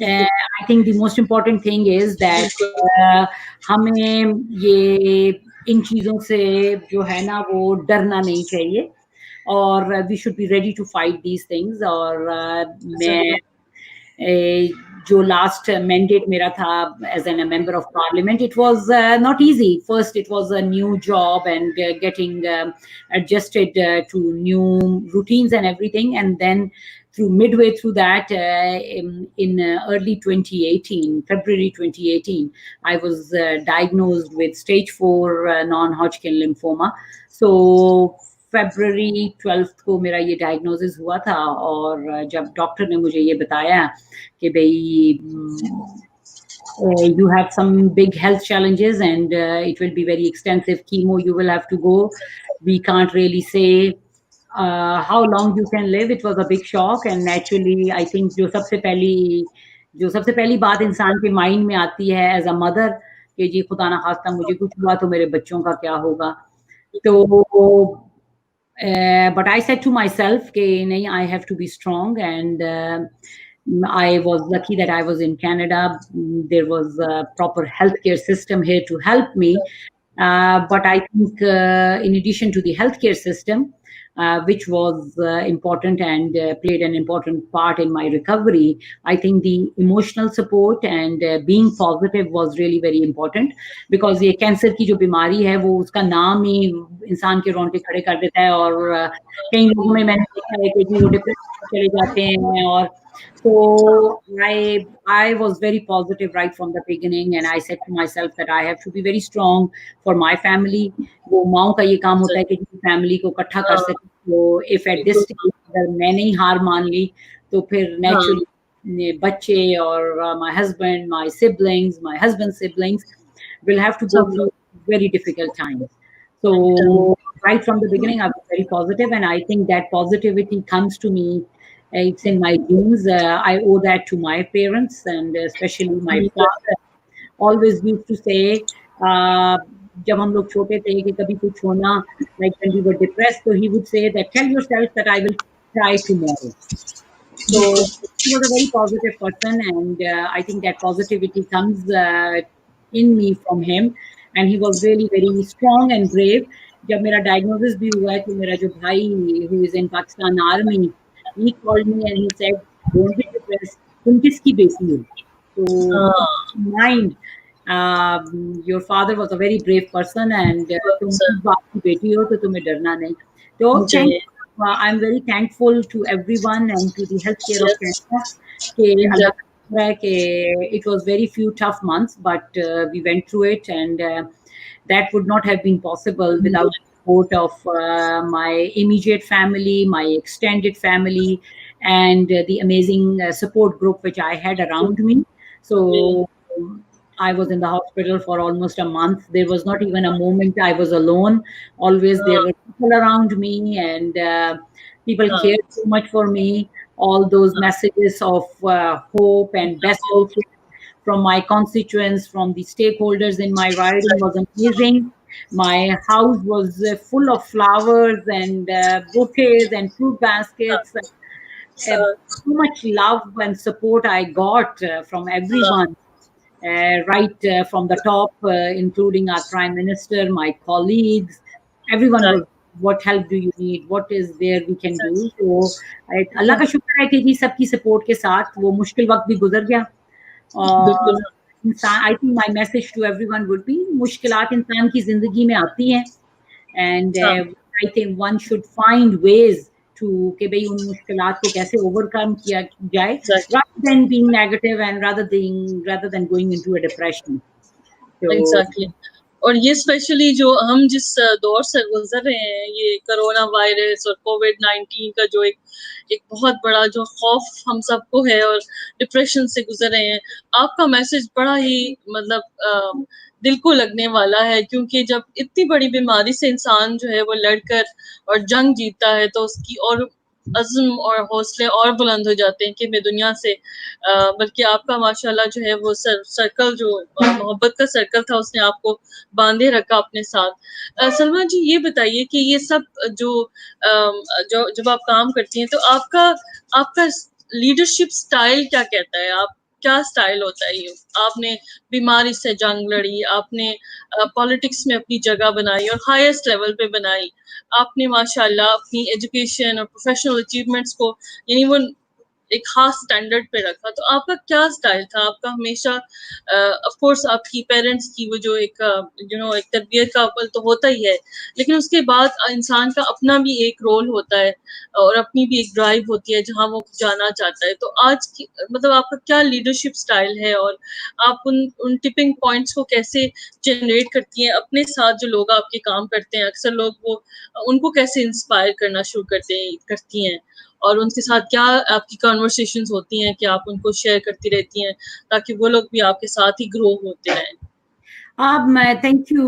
I think the most important thing is that हमें ये इन चीज़ों से जो है ना वो डरना नहीं चाहिए और we should be ready to fight these things. और मैं जो लास्ट मैंडेट मेरा था as an member of parliament, it was not easy. First it was a new job and getting adjusted to new routines and everything, and then through midway through that in early 2018, February 2018, I was diagnosed with stage 4 non-Hodgkin lymphoma. So February 12th को मेरा ये diagnosis हुआ था और जब doctor ने मुझे ये बताया कि भाई you have some big health challenges and it will be very extensive chemo you will have to go. We can't really say how long you can live. It was a big shock, and naturally I think जो सबसे पहली बात इंसान के mind में आती है as a mother कि जी खुदा ना खास्ता मुझे कुछ हुआ तो मेरे बच्चों का क्या होगा. तो but I said to myself कि नहीं, I have to be strong and I was lucky that I was in Canada. There was a proper healthcare system here to help me. But I think, in addition to the healthcare system, which was important and played an important part in my recovery, I think the emotional support and being positive was really very important. Because ये cancer की जो बीमारी है वो उसका नाम ही इंसान के रोंगटे खड़े कर देता है, और कई लोगों में मैंने देखा है कि वो डिप्रेशन में चले जाते हैं, और so I was very positive right from the beginning, and I said to myself that I have to be very strong for my family. वो माओ का ये काम होता है कि फैमिली को इकट्ठा कर सके. तो if at this stage अगर मैंने ही हार मान ली तो फिर naturally बच्चे और my husband, my siblings, my husband's siblings will have to go through very difficult times. So right from the beginning, I was very positive, and I think that positivity comes to me. It's in my genes. I owe that to my parents, and especially my father. Always used to say, जब हम लोग छोटे थे कि कभी कुछ होना, like when we were depressed, so he would say that tell yourself that I will try tomorrow. So he was a very positive person, and I think that positivity comes in me from him. And he was really very strong and brave. जब मेरा diagnosis भी हुआ है तो मेरा जो भाई who is in Pakistan Army, he called me and he said, "Don't be depressed. तुम किसकी बेटी हो?" So mind, your father was a very brave person, and तुम किस बाप की बेटी हो तो तुम्हें डरना नहीं. तो thank you. I'm very thankful to everyone and to the healthcare of Canada. कि अल्लाह का शुक्र है कि it was very few tough months, but we went through it, and that would not have been possible without the support of my immediate family, my extended family, and the amazing support group which I had around me. So I was in the hospital for almost a month. There was not even a moment I was alone. Always there were people around me, and people cared so much for me. All those messages of hope and best wishes from my constituents, from the stakeholders in my riding was amazing. My house was full of flowers and bouquets and fruit baskets. So much love and support I got from everyone. Right from the top, including our prime minister, my colleagues, everyone was, what help do you need, what is there we can do. So अल्लाह का शुक्र है कि जी सबकी support के साथ वो मुश्किल वक्त भी गुजर गया. और इंसान, I think my message to everyone would be, मुश्किलात इंसान की जिंदगी में आती हैं, and I think one should find ways to कि भाई उन मुश्किलात को कैसे ओवरकम किया जाए, rather than being negative and rather than going into a depression. So, exactly. और ये स्पेशली जो हम जिस दौर से गुजर रहे हैं, ये कोरोना वायरस और कोविड-19 का जो एक बहुत बड़ा जो खौफ हम सबको है और डिप्रेशन से गुजर रहे हैं, आपका मैसेज बड़ा ही मतलब दिल को लगने वाला है, क्योंकि जब इतनी बड़ी बीमारी से इंसान जो है वो लड़कर और जंग जीतता है तो उसकी और अज़्म और हौसले और बुलंद हो जाते हैं कि मैं दुनिया से बल्कि आपका माशाल्लाह जो है वो सर्कल जो मोहब्बत का सर्कल था उसने आपको बांधे रखा अपने साथ. सलमा जी ये बताइए कि ये सब जो जब आप काम करती हैं तो आपका लीडरशिप स्टाइल क्या कहता है? आप क्या स्टाइल होता है? ये आपने बीमारी से जंग लड़ी, आपने पॉलिटिक्स में अपनी जगह बनाई और हाईएस्ट लेवल पे बनाई, आपने माशाल्लाह अपनी एजुकेशन और प्रोफेशनल अचीवमेंट्स को यानी वो एक खास स्टैंडर्ड पे रखा. तो आपका क्या स्टाइल था? आपका हमेशा ऑफ कोर्स आपकी पेरेंट्स की वो जो एक एक तरबियत का अमल तो होता ही है, लेकिन उसके बाद इंसान का अपना भी एक रोल होता है और अपनी भी एक ड्राइव होती है जहाँ वो जाना चाहता है. तो आज की मतलब आपका क्या लीडरशिप स्टाइल है और आप उन टिपिंग पॉइंट्स को कैसे जनरेट करती हैं अपने साथ जो लोग आपके काम करते हैं? अक्सर लोग वो उनको कैसे इंस्पायर करना शुरू करती हैं और उनके साथ क्या आपकी कन्वर्सेशंस होती हैं कि आप उनको शेयर करती रहती हैं ताकि वो लोग भी आपके साथ ही ग्रो होते रहें? Thank you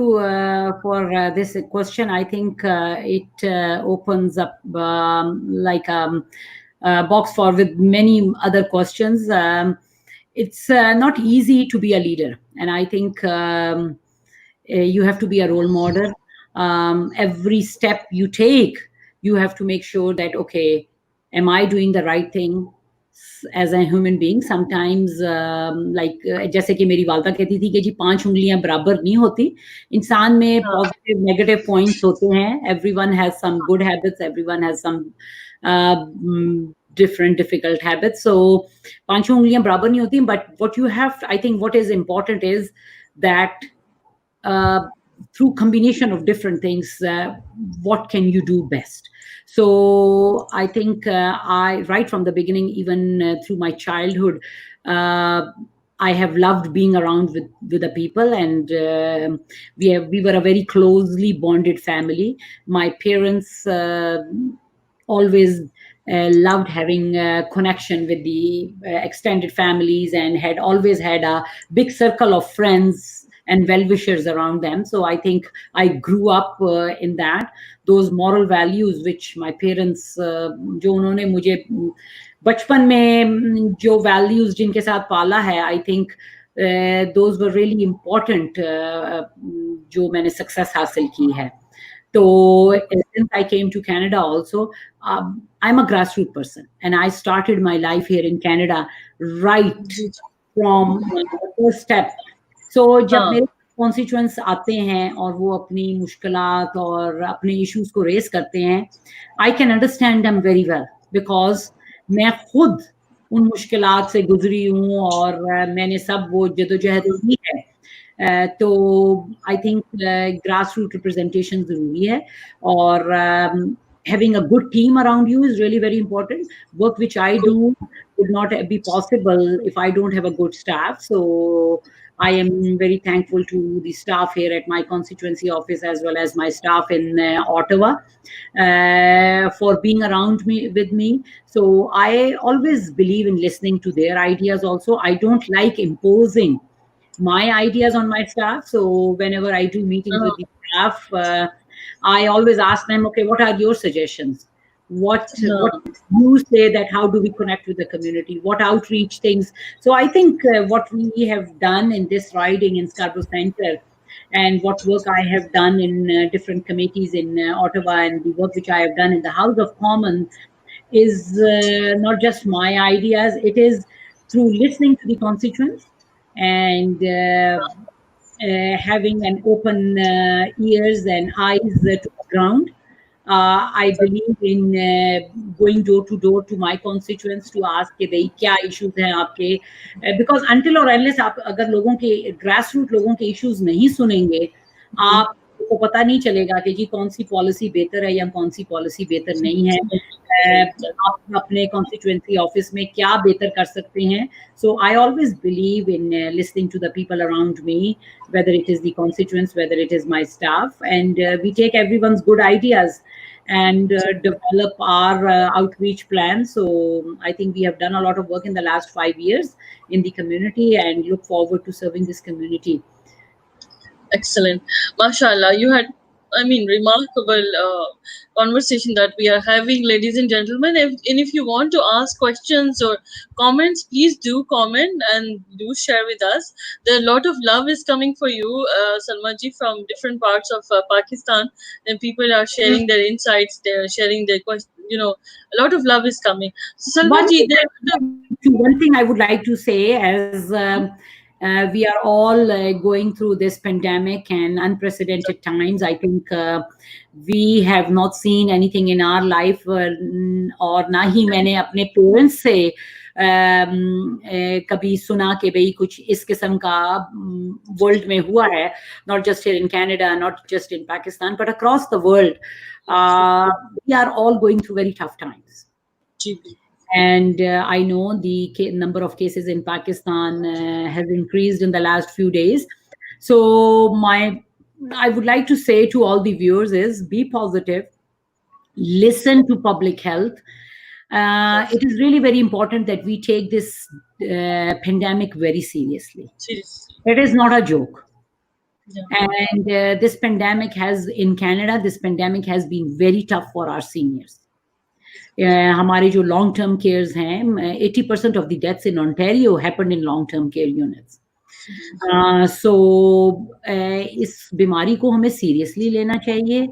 for this question. I think it opens up like a box for with many other questions. It's not easy to be a leader, and I think you have to be a role model. Every step you take, you have to make sure that, okay, am I doing the right thing? as a human being sometimes like जैसे कि मेरी वालदा कहती थी कि जी 5 उंगलियां बराबर नहीं होती इंसान में हाँ, पॉजिटिव नेगेटिव पॉइंट्स होते हैं everyone has some good habits everyone has some different difficult habits so पांचों उंगलियां बराबर नहीं होती but what you have I think what is important is that uh, through combination of different things what can you do best so I think I right from the beginning even through my childhood uh, I have loved being around with the people and we were a very closely bonded family my parents always loved having a connection with the extended families and had always had a big circle of friends and well-wishers around them. So I think I grew up in that. Those moral values which my parents, जो उन्होंने मुझे बचपन में जो values जिनके साथ पाला है, I think those were really important जो मैंने success हासिल की है. So since I came to Canada also, I'm a grassroots person and I started my life here in Canada right ji, from the first step. So जब हाँ, मेरे constituents आते हैं और वो अपनी मुश्किलात और अपने इश्यूज को रेस करते हैं I can understand them very well because मैं खुद उन मुश्किलात से गुजरी हूँ और मैंने सब वो जदोजहद की है तो I think grass root representation जरूरी है और having a good team around you is really very important. Work which I do would not be possible if I don't have a good staff. So I am very thankful to the staff here at my constituency office as well as my staff in Ottawa for being around me with me. So I always believe in listening to their ideas also. I don't like imposing my ideas on my staff. So whenever I do meetings हाँ, with the staff, I always ask them, okay, what are your suggestions? What हाँ, you say that how do we connect with the community? What outreach things? So I think what we have done in this riding in Scarborough Center and what work I have done in different committees in Ottawa and the work which I have done in the House of Commons is not just my ideas. It is through listening to the constituents and having an open ears and eyes to the ground. I believe in going door to door to my constituents to ask कि भाई क्या issues हैं आपके because until or unless आप अगर लोगों के grassroots लोगों के issues नहीं सुनेंगे आपको पता नहीं चलेगा कि जी कौन सी पॉलिसी बेहतर है या कौन सी पॉलिसी बेहतर नहीं है आप अपने कॉन्स्टिट्यूएंसी ऑफिस में क्या बेहतर कर सकते हैं so I always believe in listening to the people around me whether it is the constituents whether it is my staff and we take everyone's good ideas and develop our outreach plan so I think we have done a lot of work in the last 5 years in the community and look forward to serving this community. excellent. Mashallah, you had, I mean, remarkable conversation that we are having, ladies and gentlemen. And if you want to ask questions or comments, please do comment and do share with us. There are a lot of love is coming for you, Salma ji, from different parts of Pakistan, and people are sharing their insights. They're sharing their questions. You know, a lot of love is coming. So, Salma One ji, thing, one thing I would like to say as we are all going through this pandemic and unprecedented times, I think we have not seen anything in our life और ना ही मैंने अपने parents से कभी सुना कि भाई कुछ इस किस्म का वर्ल्ड में हुआ है not just here in Canada, not just in Pakistan, but across the world. We are all going through very tough times. And I know the number of cases in Pakistan has increased in the last few days. So I would like to say to all the viewers is be positive, listen to public health. It is really very important that we take this pandemic very seriously. It is not a joke. Yeah. And this pandemic in Canada, this pandemic has been very tough for our seniors. हमारे जो long term cares हैं 80% of the deaths in Ontario happened in long term care units so इस बीमारी को हमें seriously लेना चाहिए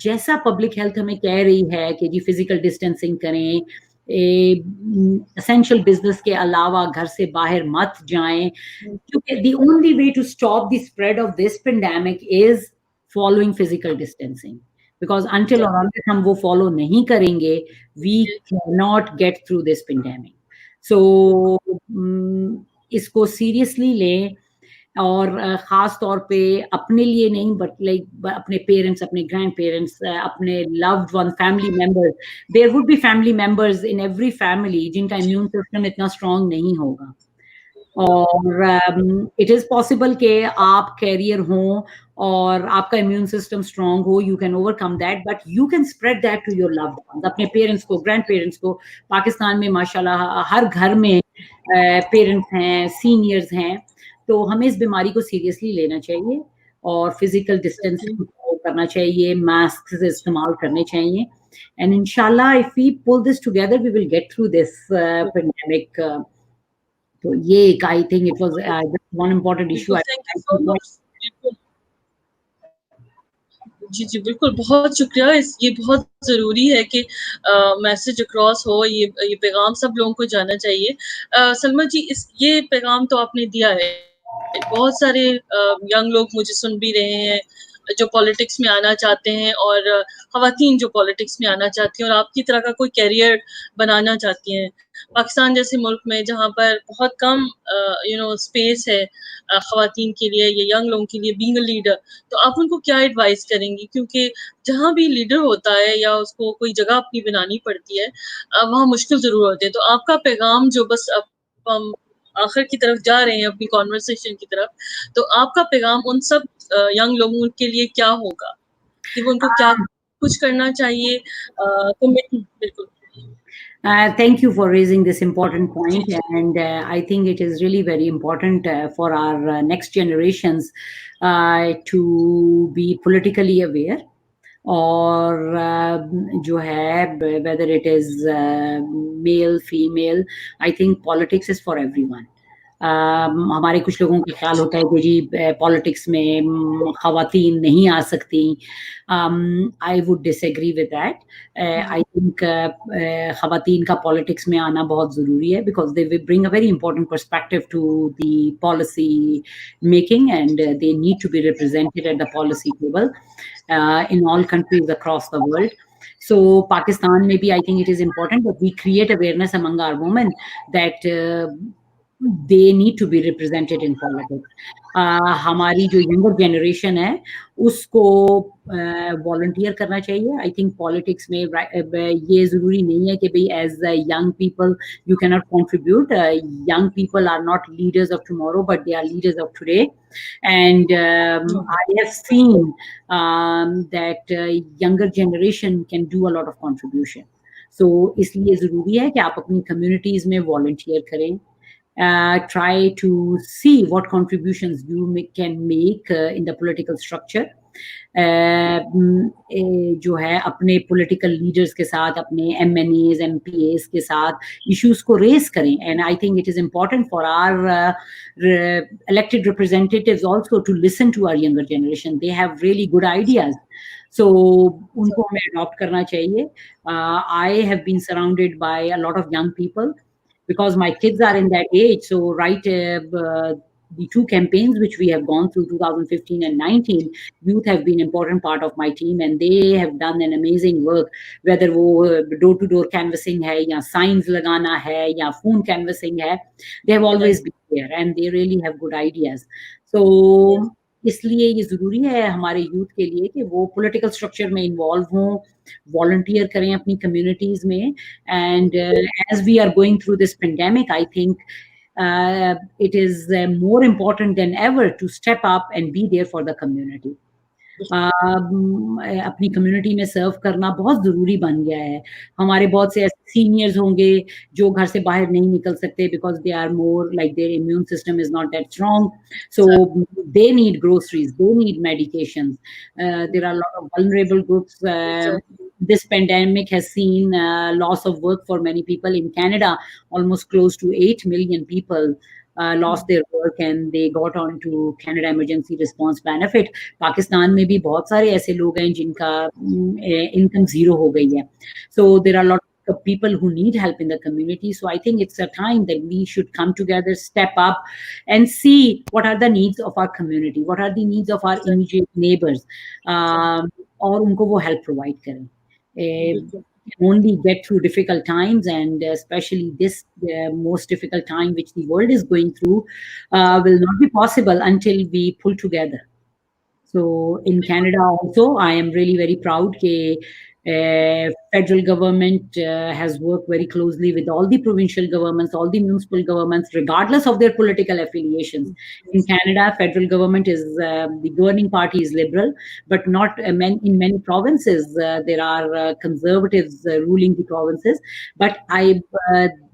जैसा पब्लिक हेल्थ हमें कह रही है कि जी फिजिकल डिस्टेंसिंग करें एसेंशियल बिजनेस के अलावा घर से बाहर मत जाएं, क्योंकि the only way to stop the spread of this pandemic is following physical distancing, because until or unless हम वो follow नहीं करेंगे, we cannot get through this pandemic. So इसको seriously लें, और ख़ास तौर पे अपने लिए नहीं, बट लाइक अपने पेरेंट्स, अपने ग्रैंड पेरेंट्स, अपने loved one, family members. There would be family members in every family जिनका इम्यून सिस्टम इतना स्ट्रांग नहीं होगा, और इट इज़ पॉसिबल कि आप कैरियर हों और आपका इम्यून सिस्टम स्ट्रांग हो, you can overcome that, but you can spread that to your loved ones, अपने पेरेंट्स को, ग्रैंड पेरेंट्स को. पाकिस्तान में माशाल्लाह हर घर में पेरेंट्स हैं, सीनियर्स हैं, तो हमें इस बीमारी को सीरियसली लेना चाहिए और फिजिकल डिस्टेंसिंग करना चाहिए, मास्क इस्तेमाल करने चाहिए, एंड इंशाल्लाह if we pull this together we will get through this pandemic. तो ये एक, I think it was one important issue. जी बिल्कुल, बहुत शुक्रिया. ये बहुत ज़रूरी है कि मैसेज अक्रॉस हो, ये पैगाम सब लोगों को जाना चाहिए. सलमा जी, ये पैगाम तो आपने दिया है, बहुत सारे यंग लोग मुझे सुन भी रहे हैं जो पॉलिटिक्स में आना चाहते हैं, और ख़वातीन जो पॉलिटिक्स में आना चाहती हैं और आपकी तरह का कोई कैरियर बनाना चाहती हैं. पाकिस्तान जैसे मुल्क में जहाँ पर बहुत कम स्पेस है ख़वातीन के लिए या यंग लोगों के लिए बीइंग अ लीडर, तो आप उनको क्या एडवाइस करेंगी? क्योंकि जहाँ भी लीडर होता है या उसको कोई जगह अपनी बनानी पड़ती है, वहाँ मुश्किल ज़रूर होती है. तो आपका पैगाम जो, बस अब हम आखिर की तरफ जा रहे हैं अपनी कॉन्वर्सेशन की तरफ, तो आपका पैगाम उन सब यंग लोगों के लिए क्या होगा कि वो उनको क्या कुछ करना चाहिए? बिल्कुल. Thank you for raising this important point, and I think it is really very important for our next generations to be politically aware. और जो है, whether it is male, female, I think politics is for everyone. हमारे कुछ लोगों का ख्याल होता है कि जी पॉलिटिक्स में ख़वातीन नहीं आ सकती. I would disagree with that. I think ख़वातीन का पॉलिटिक्स में आना बहुत ज़रूरी है, because they will bring a very important perspective to the policy making, and they need to be represented at the policy table in all countries across the world. So Pakistan, maybe I think it is important that we create awareness among our women that they need to be represented in politics. हमारी जो younger generation है उसको volunteer करना चाहिए. I think politics में ये ज़रूरी नहीं है कि भाई as young people you can not contribute. Young people are not leaders of tomorrow, but they are leaders of today. And I have seen that younger generation can do a lot of contribution. So इसलिए ज़रूरी है कि आप अपनी communities में volunteer करें. Try to see what contributions you can make in the political structure. जो है अपने political leaders के साथ, अपने MNAs, MPAs के साथ issues को raise करें. And I think it is important for our elected representatives also to listen to our younger generation. They have really good ideas. So उनको हमें adopt करना चाहिए. I have been surrounded by a lot of young people, because my kids are in that age. So the two campaigns which we have gone through, 2015 and 19, youth have been an important part of my team, and they have done an amazing work. Whether वो door to door canvassing है, या signs लगाना है, या phone canvassing है, they have always been there, and they really have good ideas. So इसलिए ये ज़रूरी है हमारे यूथ के लिए कि वो पॉलिटिकल स्ट्रक्चर में इन्वॉल्व हों, वॉलंटियर करें अपनी कम्युनिटीज़ में. And as we are going through this pandemic, I think it is more important than ever to step up and be there for the community. अपनी कम्युनिटी में सर्व करना बहुत ज़रूरी बन गया है. हमारे बहुत से ऐसे सीनियर्स होंगे जो घर से बाहर नहीं निकल सकते because they are more like their immune system is not that strong. So they need groceries, they need medications. There are a lot of vulnerable groups. This pandemic has seen loss of work for many people. In Canada, almost close to 8 million people lost their work and they got on to Canada Emergency Response Benefit. Pakistan में भी बहुत सारे ऐसे लोग हैं जिनका income zero हो गई है. So there are a lot of people who need help in the community. So I think it's a time that we should come together, step up, and see what are the needs of our community, what are the needs of our immediate neighbors, और उनको वो help provide करें. Only get through difficult times, and especially this most difficult time which the world is going through will not be possible until we pull together. So in Canada also, I am really very proud that federal government has worked very closely with all the provincial governments, all the municipal governments, regardless of their political affiliations. In Canada, federal government is, the governing party is Liberal, but not in many provinces, there are conservatives ruling the provinces. But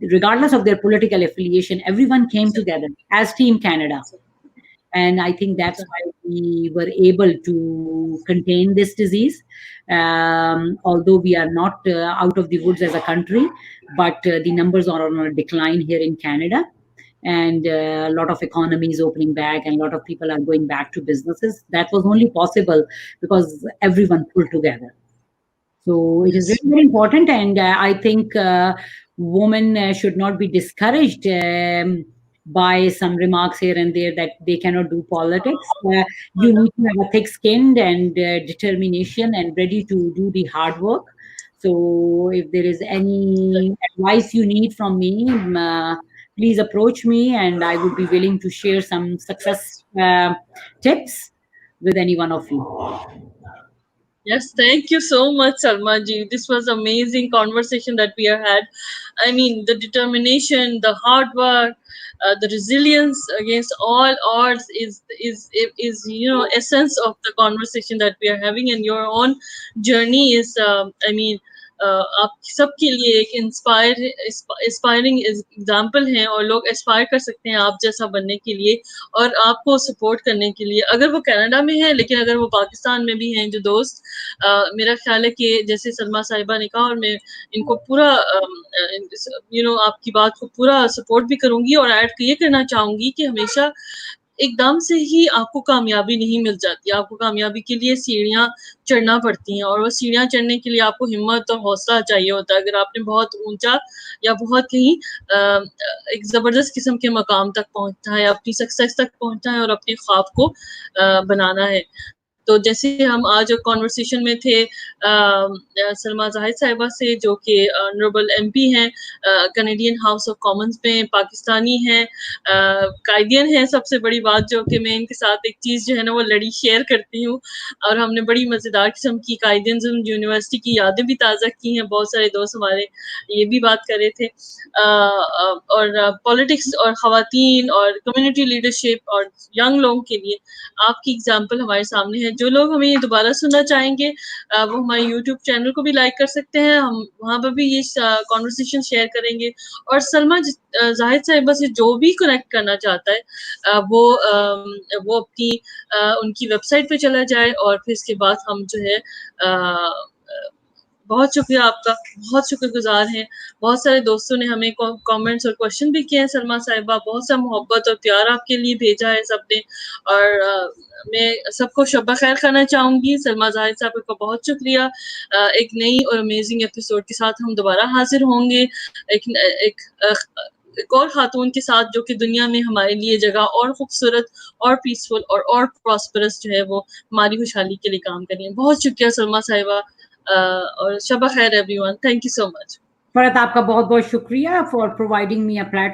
regardless of their political affiliation, everyone came together as Team Canada. And I think that's why we were able to contain this disease. Although we are not out of the woods as a country, but the numbers are on a decline here in Canada. And a lot of economies opening back, and a lot of people are going back to businesses. That was only possible because everyone pulled together. So it is very, very important. And I think women should not be discouraged by some remarks here and there that they cannot do politics. You need to have a thick-skinned and determination and ready to do the hard work. So if there is any advice you need from me, please approach me, and I would be willing to share some success tips with any one of you. Yes, thank you so much, Salma ji. This was amazing conversation that we have had. I mean, the determination, the hard work, the resilience against all odds is essence of the conversation that we are having, and your own journey is आप सबके लिए एक inspiring example हैं, और लोग Aspire कर सकते हैं आप जैसा बनने के लिए और आपको सपोर्ट करने के लिए, अगर वो कनाडा में है, लेकिन अगर वो पाकिस्तान में भी हैं जो दोस्त, मेरा ख्याल है कि जैसे सलमा साहिबा ने कहा, और मैं इनको पूरा आपकी बात को पूरा सपोर्ट भी करूंगी, और ऐड ये करना चाहूंगी कि हमेशा एकदम से ही आपको कामयाबी नहीं मिल जाती, आपको कामयाबी के लिए सीढ़ियां चढ़ना पड़ती हैं, और वो सीढ़ियां चढ़ने के लिए आपको हिम्मत और हौसला चाहिए होता है। अगर आपने बहुत ऊंचा या बहुत कहीं एक जबरदस्त किस्म के मकाम तक पहुंचना है, अपनी सक्सेस तक पहुंचना है और अपने ख्वाब को बनाना है। तो जैसे हम आज कॉन्वर्सेशन में थे सलमा जाहिद साहिबा से, जो कि ऑनरेबल एमपी हैं, कैनेडियन हाउस ऑफ कॉमन्स में, पाकिस्तानी हैं, कायदियन हैं। सबसे बड़ी बात जो कि मैं इनके साथ एक चीज़ जो है ना वो लड़ी शेयर करती हूँ, और हमने बड़ी मज़ेदार किस्म की कायदियन यूनिवर्सिटी की यादें भी ताज़ा की हैं। बहुत सारे दोस्त हमारे ये भी बात कर रहे थे, और पॉलिटिक्स और ख़वातीन और कम्युनिटी लीडरशिप और यंग लोगों के लिए आपकी एग्जाम्पल हमारे सामने है। जो लोग हमें दोबारा सुनना चाहेंगे वो हमारे यूट्यूब चैनल को भी लाइक कर सकते हैं, हम वहाँ पर भी ये कॉन्वर्सेशन शेयर करेंगे। और सलमा जाहिद साहिबा से जो भी कनेक्ट करना चाहता है वो अपनी उनकी वेबसाइट पे चला जाए, और फिर इसके बाद हम जो है बहुत शुक्रिया आपका, बहुत शुक्रगुजार हैं। बहुत सारे दोस्तों ने हमें कमेंट्स और क्वेश्चन भी किए हैं सलमा साहिबा, बहुत सा मोहब्बत और प्यार आपके लिए भेजा है सबने, और मैं सबको शब्बा खैर करना चाहूँगी। सलमा जाहिद साहब का बहुत शुक्रिया। एक नई और अमेजिंग एपिसोड के साथ हम दोबारा हाजिर होंगे, एक और खातून के साथ जो कि दुनिया में हमारे लिए जगह और खूबसूरत और पीसफुल और प्रॉस्परस जो है वो हमारी खुशहाली के लिए काम करें। बहुत शुक्रिया सलमा साहिबा, और शब्बा खैर everyone. Thank you so much. Farhat, आपका बहुत बहुत शुक्रिया for providing me a platform.